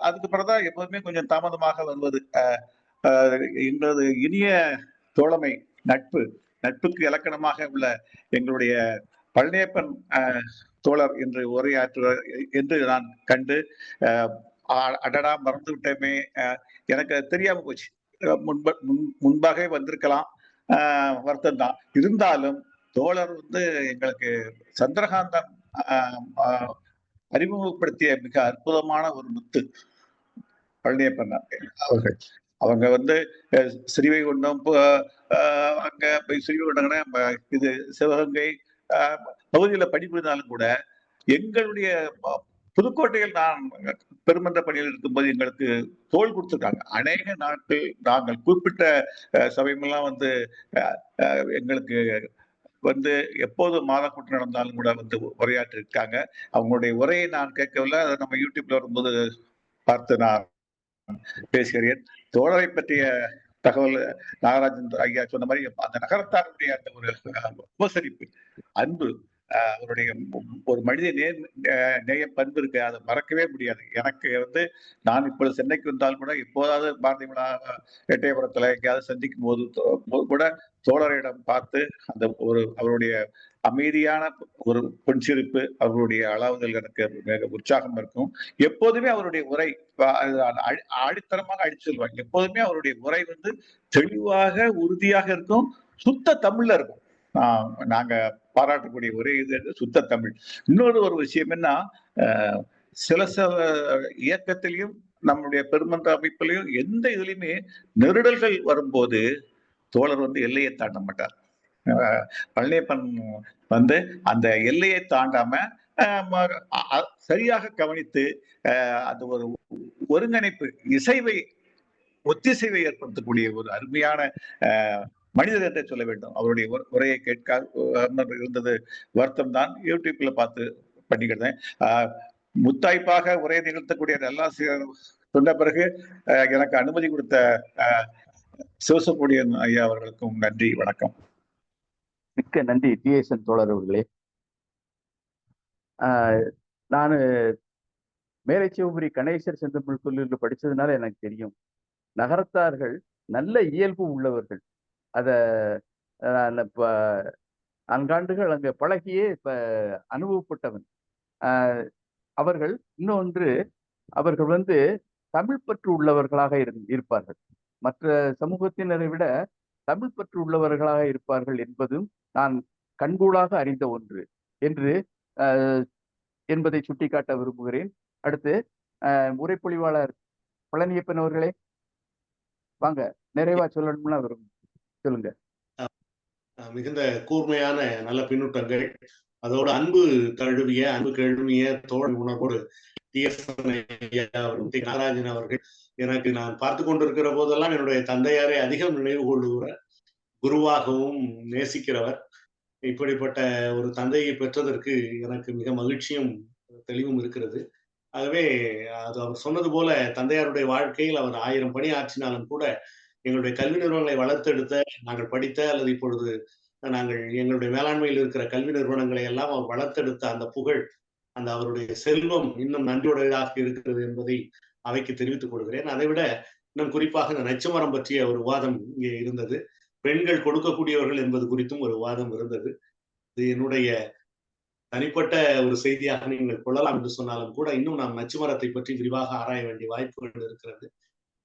அதுக்கு பிறகுதான் எப்போதுமே கொஞ்சம் தாமதமாக வருவது. எங்களது இனிய தோழமை, நட்புக்கு இலக்கணமாக உள்ள எங்களுடைய பழனியப்பன் தோழர் என்று உரையாற்றுவார் என்று நான் கண்டு, அடடா மறந்து விட்டேமே, எனக்கு தெரியாம போச்சு. முன்பாகவே வந்திருக்கலாம், வருத்தம் தான். இருந்தாலும் தோழர் எங்களுக்கு சந்திரகாந்தம் அறிமுகப்படுத்திய மிக அற்புதமான ஒரு முத்து பழனியப்பன் அவர்கள். அவங்க ஸ்ரீவைகுண்டம், அங்க ஸ்ரீவைகுண்டம்னா இது சிவகங்கை பகுதியில படிப்புனாலும் கூட, எங்களுடைய புதுக்கோட்டையில் நான் பெருமன்ற பணியில் இருக்கும்போது எங்களுக்கு தோல் கொடுத்துருக்காங்க. அநேக நாட்கள் நாங்கள் குறிப்பிட்ட சமயமெல்லாம் எங்களுக்கு எப்போது மாதக்கூட்டம் நடந்தாலும் கூட உரையாற்றி இருக்காங்க. அவங்களுடைய உரையை நான் கேட்கவில்லை, அதை நம்ம யூடியூப்ல வரும்போது பார்த்து நான் பேசுகிறேன். தோழரை பற்றிய தகவல் நாகராஜன் ஐயா சொன்ன மாதிரி அந்த நகரத்தாருடைய அந்த ஒரு உபசரிப்பு, அன்பு, அவருடைய ஒரு மனித நேய பண்பு இருக்கு, அதை மறக்கவே முடியாது. எனக்கு வந்து நான் இப்பொழுது சென்னைக்கு வந்தால் கூட எப்போதாவது பாரதி விழா எட்டயபுரத்துல எங்கேயாவது சந்திக்கும் போது கூட தோழரிடம் பார்த்து அந்த ஒரு அவருடைய அமைதியான ஒரு பொன்சிரிப்பு, அவருடைய அளவுகள் எனக்கு மிக உற்சாகம் இருக்கும். எப்போதுமே அவருடைய உரை ஆடித்தரமாக அடிச்சு சொல்லுவாங்க. எப்போதுமே அவருடைய உரை வந்து தெளிவாக உறுதியாக இருக்கும், சுத்த தமிழ்ல இருக்கும். நாங்க பாராட்டக்கூடிய ஒரே இது சுத்த தமிழ். இன்னொரு ஒரு விஷயம் என்ன, சில இயக்கத்திலையும் நம்முடைய பெருமன்ற அமைப்பிலையும் எந்த இதுலையுமே நெருடல்கள் வரும்போது தோழர் வந்து எல்லையை தாண்ட மாட்டார். பழனியப்பன் வந்து அந்த எல்லையை தாண்டாம சரியாக கவனித்து அந்த ஒரு ஒருங்கிணைப்பு, இசைவை ஒத்திசைவை ஏற்படுத்தக்கூடிய ஒரு அருமையான மனிதர் என்றே சொல்ல வேண்டும். அவருடைய உரையை கேட்க இருந்தது வருத்தம் தான். யூடியூப்ல பார்த்து பண்ணிக்கிட்டேன். முத்தாய்ப்பாக உரையை நிகழ்த்தக்கூடிய நல்லாசிரியர் சொன்ன பிறகு எனக்கு அனுமதி கொடுத்த சிவசுப்ரமணியன் ஐயா அவர்களுக்கும் நன்றி, வணக்கம். மிக்க நன்றி டிஎஸ்என் தோழர் அவர்களே. நான் மேலைச்சிவபுரி கணேசர் செந்தமிழ் கல்லூரியில் படிச்சதுனால எனக்கு தெரியும், நகரத்தார்கள் நல்ல இயல்பு உள்ளவர்கள். அத 4 ஆண்டுகள் அங்க பழகியே இப்ப அனுபவப்பட்டவன். அவர்கள் இன்னொன்று, அவர்கள் வந்து தமிழ் பற்று உள்ளவர்களாக இருப்பார்கள். மற்ற சமூகத்தினரை விட தமிழ் பற்று உள்ளவர்களாக இருப்பார்கள் என்பதும் நான் கண்கூடாக அறிந்த ஒன்று என்பதை சுட்டிக்காட்ட விரும்புகிறேன். அடுத்து உரைப்பொழிவாளர் பழனியப்பன் அவர்களே, வாங்க, நிறைவா சொல்லணும்னா சொல்லுங்க. மிகுந்த கூர்மையான நல்ல பின்னூட்டங்கள், அதோட அன்பு கழுவிய தோழ் உணர்வோடு நாகராஜன் அவர்கள் எனக்கு நான் பார்த்து கொண்டிருக்கிற போதெல்லாம் என்னுடைய தந்தையாரை அதிகம் நினைவு கொள்ளுகிற குருவாகவும் நேசிக்கிறவர். இப்படிப்பட்ட ஒரு தந்தையை பெற்றதற்கு எனக்கு மிக மகிழ்ச்சியும் தெளிவும் இருக்கிறது. ஆகவே அது அவர் சொன்னது போல தந்தையாருடைய வாழ்க்கையில் அவர் 1000 பணி ஆற்றினாலும் கூட எங்களுடைய கல்வி நிறுவனங்களை வளர்த்தெடுத்த, நாங்கள் படித்த அல்லது இப்பொழுது நாங்கள் எங்களுடைய மேலாண்மையில் இருக்கிற கல்வி நிறுவனங்களை எல்லாம் அவர் வளர்த்தெடுத்த அந்த புகழ், அந்த அவருடைய செல்வம் இன்னும் நன்றியுடையதாக இருக்கிறது என்பதை அவைக்கு தெரிவித்துக் கொள்கிறேன். அதை விட இன்னும் குறிப்பாக இந்த நச்சுமரம் பற்றிய ஒரு விவாதம் இங்கே இருந்தது. பெண்கள் கொடுக்கக்கூடியவர்கள் என்பது குறித்தும் ஒரு விவாதம் இருந்தது. இது என்னுடைய தனிப்பட்ட ஒரு செய்தியாக நீங்கள் கொள்ளலாம் என்று சொன்னாலும் கூட இன்னும் நாம் நச்சுமரத்தை பற்றி விரிவாக ஆராய வேண்டிய வாய்ப்புகள் இருக்கிறது.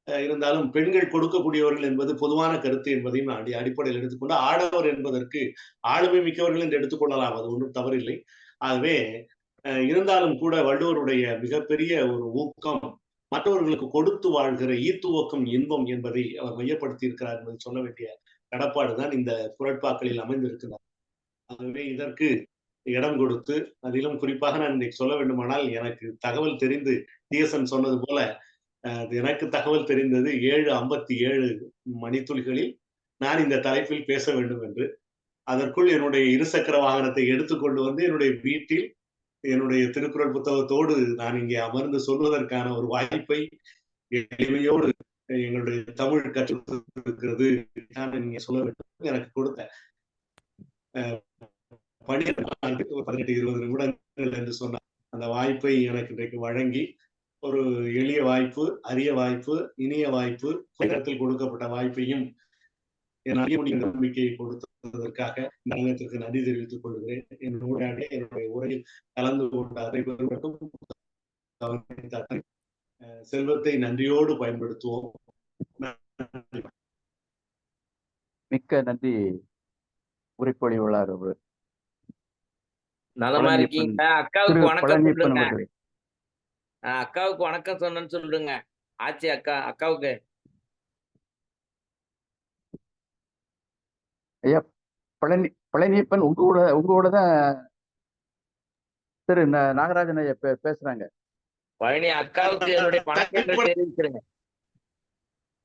இருந்தாலும் பெண்கள் கொடுக்கக்கூடியவர்கள் என்பது பொதுவான கருத்து என்பதையும் அடிப்படையில் எடுத்துக்கொண்டு ஆடவர் என்பதற்கு ஆளுமை மிக்கவர்கள் என்று எடுத்துக்கொள்ளலாம், அது ஒன்றும் தவறில்லை. ஆகவே இருந்தாலும் கூட வள்ளுவருடைய மிகப்பெரிய ஒரு ஊக்கம் மற்றவர்களுக்கு கொடுத்து வாழ்கிற ஈத்துவக்கம் இன்பம் என்பதை அவர் மையப்படுத்தி இருக்கிறார் என்பதை சொல்ல வேண்டிய கடப்பாடுதான் இந்த குறட்பாக்களில் அமைந்திருக்கிறார். ஆகவே இதற்கு இடம் கொடுத்து, அதிலும் குறிப்பாக நான் இன்னைக்கு சொல்ல வேண்டுமானால், எனக்கு தகவல் தெரிந்து டிஎஸ்என் சொன்னது போல எனக்கு தகவல் தெரிந்தது 7:57 மணித்துளிகளில் நான் இந்த தலைப்பில் பேச வேண்டும் என்று. அதற்குள் என்னுடைய இருசக்கர வாகனத்தை எடுத்துக்கொண்டு வந்து என்னுடைய வீட்டில் என்னுடைய திருக்குறள் புத்தகத்தோடு நான் இங்கே அமர்ந்து சொல்வதற்கான ஒரு வாய்ப்பை எளிமையோடு எங்களுடைய தமிழ் கற்றுக்கிறது நான் இங்கே சொல்ல வேண்டும். எனக்கு கொடுத்த 18-20 நிமிடங்கள் என்று சொன்ன அந்த வாய்ப்பை எனக்கு இன்றைக்கு வழங்கி, ஒரு எளிய வாய்ப்பு, அரிய வாய்ப்பு, இனிய வாய்ப்பு, நேரத்தில் கொடுக்கப்பட்ட வாய்ப்பையும் என் நம்பிக்கையை கொடுத்ததற்காக இந்த அரங்கத்திற்கு நன்றி தெரிவித்துக் கொள்கிறேன். என்னுடைய உரையில் கலந்து கொண்ட அனைவருக்கும் செல்வத்தை நன்றியோடு பயன்படுத்துவோம். மிக்க நன்றி உரைப்பொழிவாளர் அவர். நலமா இருக்கீங்க? அக்காவுக்கு வணக்கம் சொல்லுங்க. அக்காவுக்கு வணக்கம் சொன்னேன்னு சொல்லுங்க. ஆச்சி அக்காவுக்கு. ஐயா பழனியப்பன் உங்களோட தான் திரு நாகராஜன் ஐயா பேசுறாங்க. பழனி அக்காவுக்கு என்னுடைய வணக்கத்தை தெரிவிக்கிறேங்க.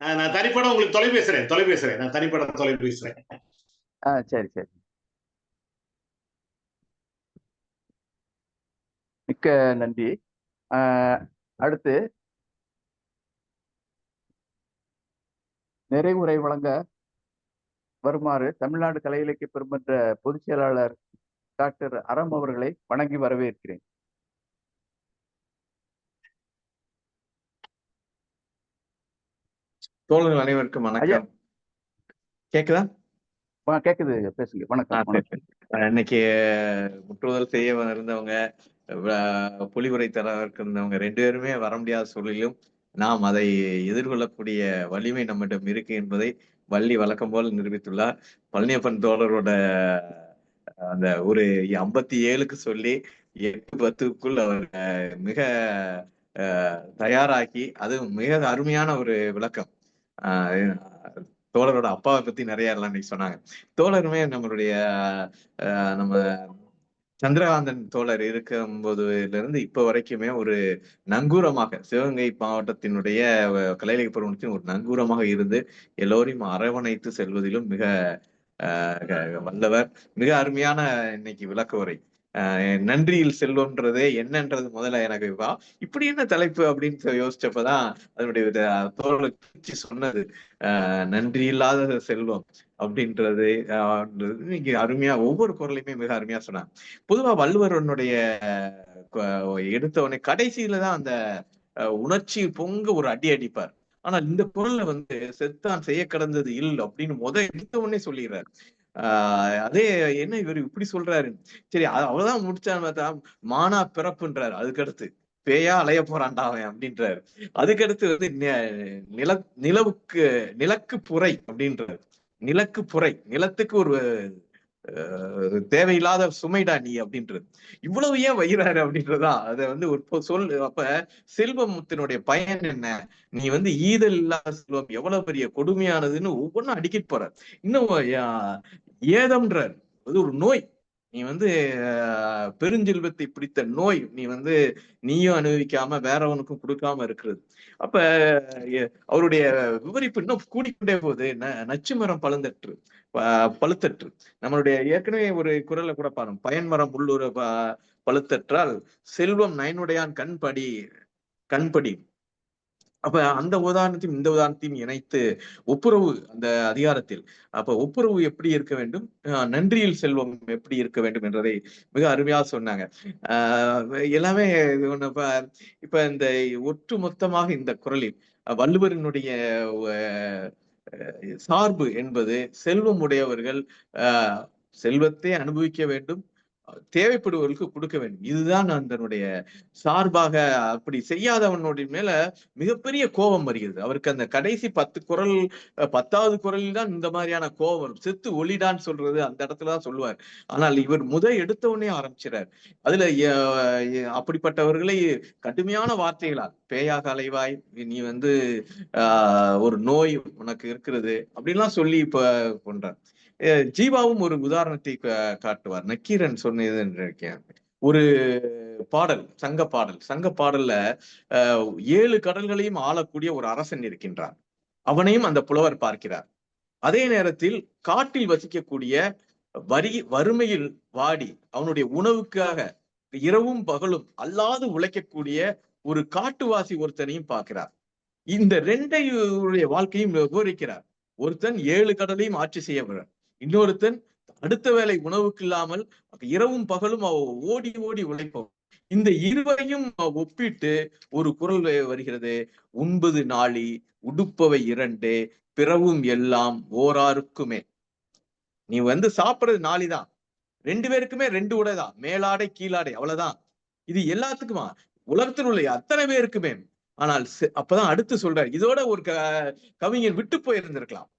நான் தனிப்பட உங்களுக்கு தொலைபேசுறேன். நான் தனிப்பட தொலைபேசுறேன். சரி சரி. மிக்க நன்றி. அடுத்து நிறைவுரை வழங்க வருமாறு தமிழ்நாடு கலை இலக்கிய பெருமன்ற பொதுச் செயலாளர் டாக்டர் அறம் அவர்களை வணங்கி வரவேற்கிறேன். தோழர்கள் அனைவருக்கும் வணக்கம். கேக்குதா? கேக்குது, பேசுங்க. வணக்கம். இன்னைக்கு முற்றுதல் செய்ய இருந்தவங்க, பொலிவுரை தர இருந்தவங்க 2 பேருமே வர முடியாத சூழலிலும் நாம் அதை எதிர்கொள்ளக்கூடிய வலிமை நம்மிடம் இருக்கு என்பதை வள்ளி வழக்கம் போல் நிரூபித்துள்ளார். பழனியப்பன் தோழரோட அந்த ஒரு 57க்கு சொல்லி 8-10க்குள் அவர் மிக தயாராக்கி, அது மிக அருமையான ஒரு விளக்கம். தோழரோட அப்பாவை பத்தி நிறைய எல்லாம் இன்னைக்கு சொன்னாங்க. தோழருமே நம்மளுடைய நம்ம சந்திரகாந்தன் தோழர் இருக்கும் போதுல இருந்து இப்ப வரைக்குமே ஒரு நங்கூரமாக சிவகங்கை மாவட்டத்தினுடைய கலை இலக்கிய பெருமன்றத்தின் ஒரு நங்கூரமாக இருந்து எல்லோரையும் அரவணைத்து செல்வதிலும் மிக வல்லவர். மிக அருமையான இன்னைக்கு விளக்க உரை. நன்றியில் செல்வம்ன்றதே என்னன்றது முதல்ல எனக்கு இப்படி என்ன தலைப்பு அப்படின்னு யோசிச்சப்பதான் அதனுடைய தோழர் சொன்னது நன்றி இல்லாத செல்வம் அப்படின்றது இன்னைக்கு அருமையா ஒவ்வொரு குரலையுமே மிக அருமையா சொன்னாங்க. பொதுவா வள்ளுவரனுடைய எடுத்தவனே கடைசியில தான் அந்த உணர்ச்சி பொங்க ஒரு அடி அடிப்பார். ஆனா இந்த குரல்ல வந்து செத்தான் செய்ய கடந்தது இல் அப்படின்னு எடுத்த உடனே சொல்லிடுறாரு. அதே என்ன இவர் இப்படி சொல்றாரு, சரி அவ்வளவுதான் முடிச்சா மானா பிறப்புன்றாரு. அதுக்கடுத்து பேயா அலைய போறான்டா அவன் அப்படின்றாரு. அதுக்கடுத்து வந்து நிலக்கு புரை அப்படின்றாரு. நிலக்கு புரை, நிலத்துக்கு ஒரு தேவையில்லாத சுமைடா நீ அப்படின்றது. இவ்வளவு ஏன் வைகிறாரு அப்படின்றதா அதை வந்து ஒரு சொல். அப்ப செல்வத்தினுடைய பயன் என்ன, நீ வந்து ஈதல் இல்லாத செல்வம் எவ்வளவு பெரிய கொடுமையானதுன்னு ஒவ்வொன்றும் அடிக்கிட்டு போற. இன்னும் ஏதம்ன்றார், அது ஒரு நோய். நீ வந்து பெருஞ்செல்வத்தை பிடித்த நோய் நீ வந்து நீயும் அனுபவிக்காம வேறவனுக்கும் கொடுக்காம இருக்கிறது. அப்ப அவருடைய விவரிப்பு இன்னும் கூடிக்கொண்டே போகுது. நச்சு மரம் பழுத்தற்று. நம்மளுடைய ஏற்கனவே ஒரு குரல்ல கூட பாருங்க, பயன்மரம் உள்ளூர பழுத்தற்றால் செல்வம் நயனுடையான் கண்படி. அப்ப அந்த உதாரணத்தையும் இந்த உதாரணத்தையும் இணைத்து ஒப்புரவு அந்த அதிகாரத்தில் அப்ப ஒப்புரவு எப்படி இருக்க வேண்டும், நன்றியில் செல்வம் எப்படி இருக்க வேண்டும் என்றதை மிக அருமையா சொன்னாங்க. எல்லாமே இப்ப இந்த ஒட்டு மொத்தமாக இந்த குரலில் வள்ளுவரினுடைய சார்பு என்பது செல்வம் உடையவர்கள் செல்வத்தை அனுபவிக்க வேண்டும், தேவைப்படுவர்களுக்கு கொடுக்க வேண்டும். இதுதான் அதனுடைய சார்பாக. அப்படி செய்யாதவனுடைய மேல மிகப்பெரிய கோபம் வருகிறது. அவருக்கு அந்த கடைசி 10வது குரலில் தான் இந்த மாதிரியான கோபம், செத்து ஒளிடான்னு சொல்றது அந்த இடத்துலதான் சொல்லுவார். ஆனால் இவர் எடுத்தவனே ஆரம்பிச்சிடார். அதுல அப்படிப்பட்டவர்களை கடுமையான வார்த்தைகளால் பேயாக அலைவாய், நீ வந்து ஒரு நோய் உனக்கு இருக்கிறது அப்படின்லாம் சொல்லி இப்ப கொண்டார். ஜீவாவும் ஒரு உதாரணத்தை காட்டுவார். நக்கீரன் சொன்னது இருக்கேன். ஒரு பாடல், சங்க பாடல்ல 7 கடல்களையும் ஆளக்கூடிய ஒரு அரசன் இருக்கின்றான். அவனையும் அந்த புலவர் பார்க்கிறார். அதே நேரத்தில் காட்டில் வசிக்கக்கூடிய வறுமையில் வாடி அவனுடைய உணவுக்காக இரவும் பகலும் அல்லாது உழைக்கக்கூடிய ஒரு காட்டுவாசி ஒருத்தனையும் பார்க்கிறார். இந்த 2 வாழ்க்கையும் விவரிக்கிறார். ஒருத்தன் 7 கடலையும் ஆட்சி செய்யப்படுறார், இன்னொருத்தன் அடுத்த வேளை உணவுக்கு இல்லாமல் இரவும் பகலும் ஓடி ஓடி உழைப்போம். இந்த இருவரையும் ஒப்பிட்டு ஒரு குரல் வருகிறது, உண்பது நாளி உடுப்பவை 2 பிறவும் எல்லாம் ஓராருக்குமே. நீ வந்து சாப்பிடுறது நாளிதான், 2 பேருக்குமே 2 உடைதான், மேலாடை கீழாடை, அவ்வளவுதான். இது எல்லாத்துக்குமா, உலகத்தில் உள்ள அத்தனை பேருக்குமே. ஆனால் அப்பதான் அடுத்து சொல்றாரு, இதோட ஒரு கவிஞன் விட்டு போயிருந்திருக்கலாம்.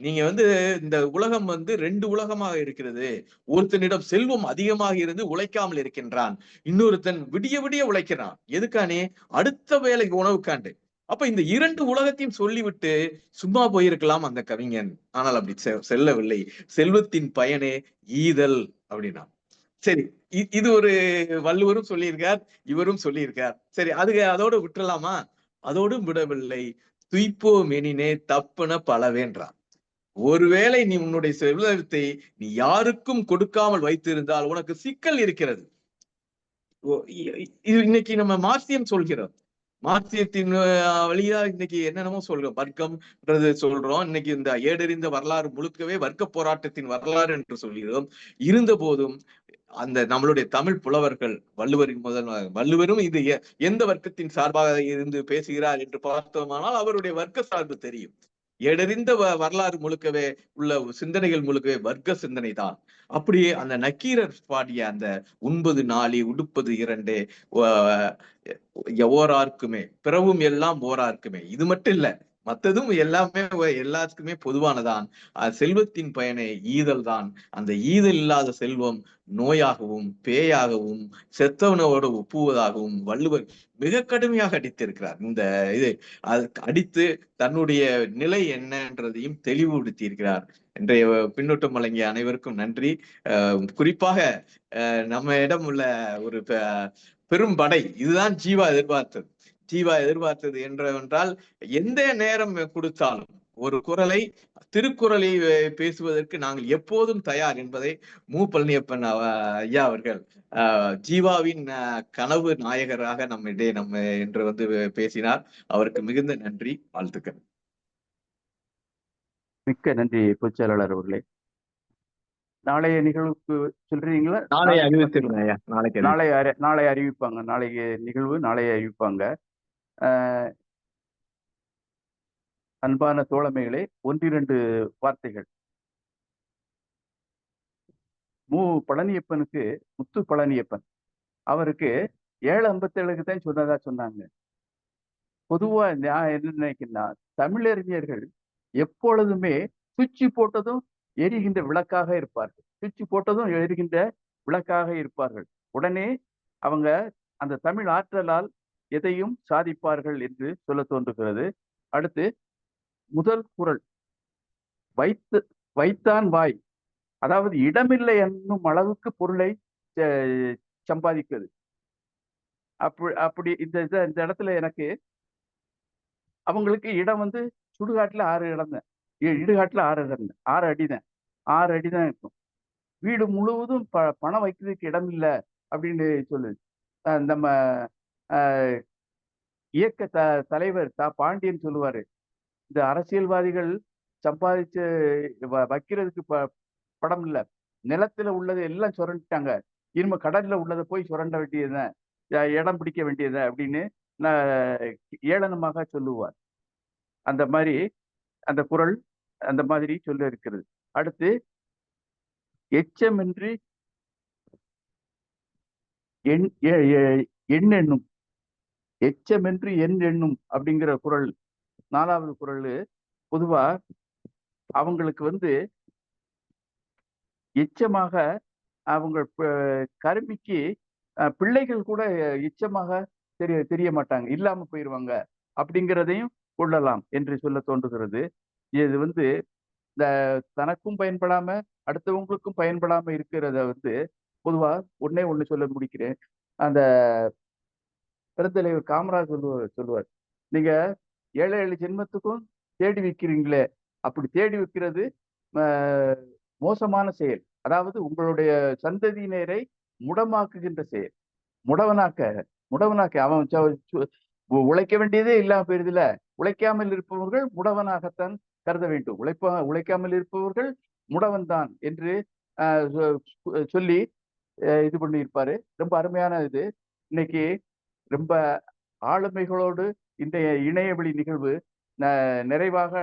நீங்க வந்து இந்த உலகம் வந்து 2 உலகமாக இருக்கிறது. ஒருத்தனிடம் செல்வம் அதிகமாக இருந்து உழைக்காமல் இருக்கின்றான், இன்னொருத்தன் விடிய விடிய உழைக்கிறான். எதுக்கானே? அடுத்த வேலைக்கு உணவுக்காண்டு. அப்ப இந்த 2 உலகத்தையும் சொல்லிவிட்டு சும்மா போயிருக்கலாம் அந்த கவிஞன். ஆனால் அப்படி செல்லவில்லை. செல்வத்தின் பயனே ஈதல் அப்படின்னா. சரி, இது ஒரு வள்ளுவரும் சொல்லியிருக்கார், இவரும் சொல்லியிருக்கார். சரி, அதோட விட்டுலாமா? அதோடும் விடவில்லை. துய்ப்போம் எனினே தப்புன பலவேன்றான். ஒருவேளை நீ உன்னுடைய செல்வத்தை நீ யாருக்கும் கொடுக்காமல் வைத்திருந்தால் உனக்கு சிக்கல் இருக்கிறது. இன்னைக்கு நம்ம மார்க்சியம் சொல்கிறோம், மார்க்சியத்தின் வழியா இன்னைக்கு என்னென்னமோ சொல்றோம், வர்க்கம்ன்றது சொல்றோம். இன்னைக்கு இந்த ஏடறிந்த வரலாறு முழுக்கவே வர்க்க போராட்டத்தின் வரலாறு என்று சொல்கிறோம். இருந்த போதும் அந்த நம்மளுடைய தமிழ் புலவர்கள் வள்ளுவரும் இது எந்த வர்க்கத்தின் சார்பாக இருந்து பேசுகிறார் என்று பார்த்தோமானால் அவருடைய வர்க்க சார்பு தெரியும். ஏடறிந்த வரலாறு முழுக்கவே உள்ள சிந்தனைகள் முழுக்கவே வர்க்க சிந்தனை தான். அப்படியே அந்த நக்கீரர் பாடிய அந்த உண்பது நாளி உடுப்பது இரண்டு ஓரார்க்குமே பிறவும் எல்லாம் ஓரார்க்குமே, இது மட்டும் இல்ல, மற்றதும் எல்லாமே எல்லாத்துக்குமே பொதுவானதான். செல்வத்தின் பயனை ஈதல் தான். அந்த ஈதல் இல்லாத செல்வம் நோயாகவும் பேயாகவும் செத்தவனோடு ஒப்புவதாகவும் வள்ளுவர் மிக கடுமையாக அடித்திருக்கிறார். இந்த இது அடித்து தன்னுடைய நிலை என்னன்றதையும் தெளிவுபடுத்தி இருக்கிறார். இன்றைய பின்னூட்டம் வழங்கிய அனைவருக்கும் நன்றி. குறிப்பாக நம்ம இடம் உள்ள ஒரு பெரும் படை, இதுதான் ஜீவா எதிர்பார்த்தது என்றால் எந்த நேரம் கொடுத்தாலும் ஒரு குரலை திருக்குறளை பேசுவதற்கு நாங்கள் எப்போதும் தயார் என்பதை மு. பழனியப்பன் ஐயா அவர்கள் ஜீவாவின் கனவு நாயகராக நம்ம என்று பேசினார். அவருக்கு மிகுந்த நன்றி, வாழ்த்துக்கள். மிக்க நன்றி பொதுச்செயலாளர் அவர்களே. நாளைய நிகழ்வுக்கு சொல்றீங்களா? நாளை அறிவிப்பாங்க. நாளைய நிகழ்வு நாளை அறிவிப்பாங்க. அன்பான தோழமைகளே, 1-2 வார்த்தைகள். மு. பழனியப்பனுக்கு, முத்து பழனியப்பன் அவருக்கு 757க்கு தான் சொன்னதா சொன்னாங்க. பொதுவா நான் என்ன நினைக்கிறேன்னா, தமிழறிஞர்கள் எப்பொழுதுமே சுவிட்ச் போட்டதும் எரிகின்ற விளக்காக இருப்பார்கள். சுவிட்ச் போட்டதும் எரிகின்ற விளக்காக இருப்பார்கள். உடனே அவங்க அந்த தமிழ் ஆற்றலால் எதையும் சாதிப்பார்கள் என்று சொல்ல தோன்றுகிறது. அடுத்து முதல் குறள், வைத்தான் வாய், அதாவது இடமில்லை என்னும் அளவுக்கு பொருளை சம்பாதிக்கிறது. அப்படி இந்த இடத்துல எனக்கு அவங்களுக்கு இடம் சுடுகாட்டுல 6 இடம் தான், இடுகாட்டுல 6 இடம் தான், 6 அடி தான், 6 அடி தான் இருக்கும். வீடு முழுவதும் பணம் வைக்கிறதுக்கு இடம் இல்லை அப்படின்னு சொல்லுது. நம்ம இயக்க தலைவர் பாண்டியன் சொல்லுவாரு, இந்த அரசியல்வாதிகள் சம்பாதிச்சு வைக்கிறதுக்கு படம் இல்லை, நிலத்துல உள்ளது எல்லாம் சுரண்டிட்டாங்க, இனிமே கடல்ல உள்ளதை போய் சுரண்ட வேண்டியதுதான், இடம் பிடிக்க வேண்டியது அப்படின்னு ஏளனமாக சொல்லுவார். அந்த மாதிரி அந்த குறள் அந்த மாதிரி சொல்ல இருக்கிறது. அடுத்து எச்சமின்றி எண்ணெண்ணும், எச்சமின்றி எண்ணெண்ணும் அப்படிங்கிற குறள் 4வது குறள். பொதுவா அவங்களுக்கு எச்சமாக அவங்க கருமிக்கு பிள்ளைகள் கூட எச்சமாக தெரிய மாட்டாங்க, இல்லாம போயிடுவாங்க அப்படிங்கிறதையும் கொள்ளலாம் என்று சொல்ல தோன்றுகிறது. இது இந்த தனக்கும் பயன்படாம அடுத்தவங்களுக்கும் பயன்படாம இருக்கிறத பொதுவா ஒண்ணு சொல்ல முடிக்கிறேன். அந்த பெருந்தலைவர் காமராஜ் சொல்லுவார், நீங்க 7 ஜென்மத்துக்கும் தேடி வைக்கிறீங்களே, அப்படி தேடி வைக்கிறது மோசமான செயல். அதாவது உங்களுடைய சந்ததியினரை முடமாக்குகின்ற செயல். முடவனாக்க அவன் உழைக்க வேண்டியதே இல்லாம போயிருதுல. உழைக்காமல் இருப்பவர்கள் முடவனாகத்தான் கருத வேண்டும். உழைக்காமல் இருப்பவர்கள் முடவன் தான் என்று சொல்லி இது பண்ணி இருப்பாரு. ரொம்ப அருமையான இது. இன்னைக்கு ரொம்ப ஆளுமைகளோடு இன்றைய இணையவழி நிகழ்வு நிறைவாக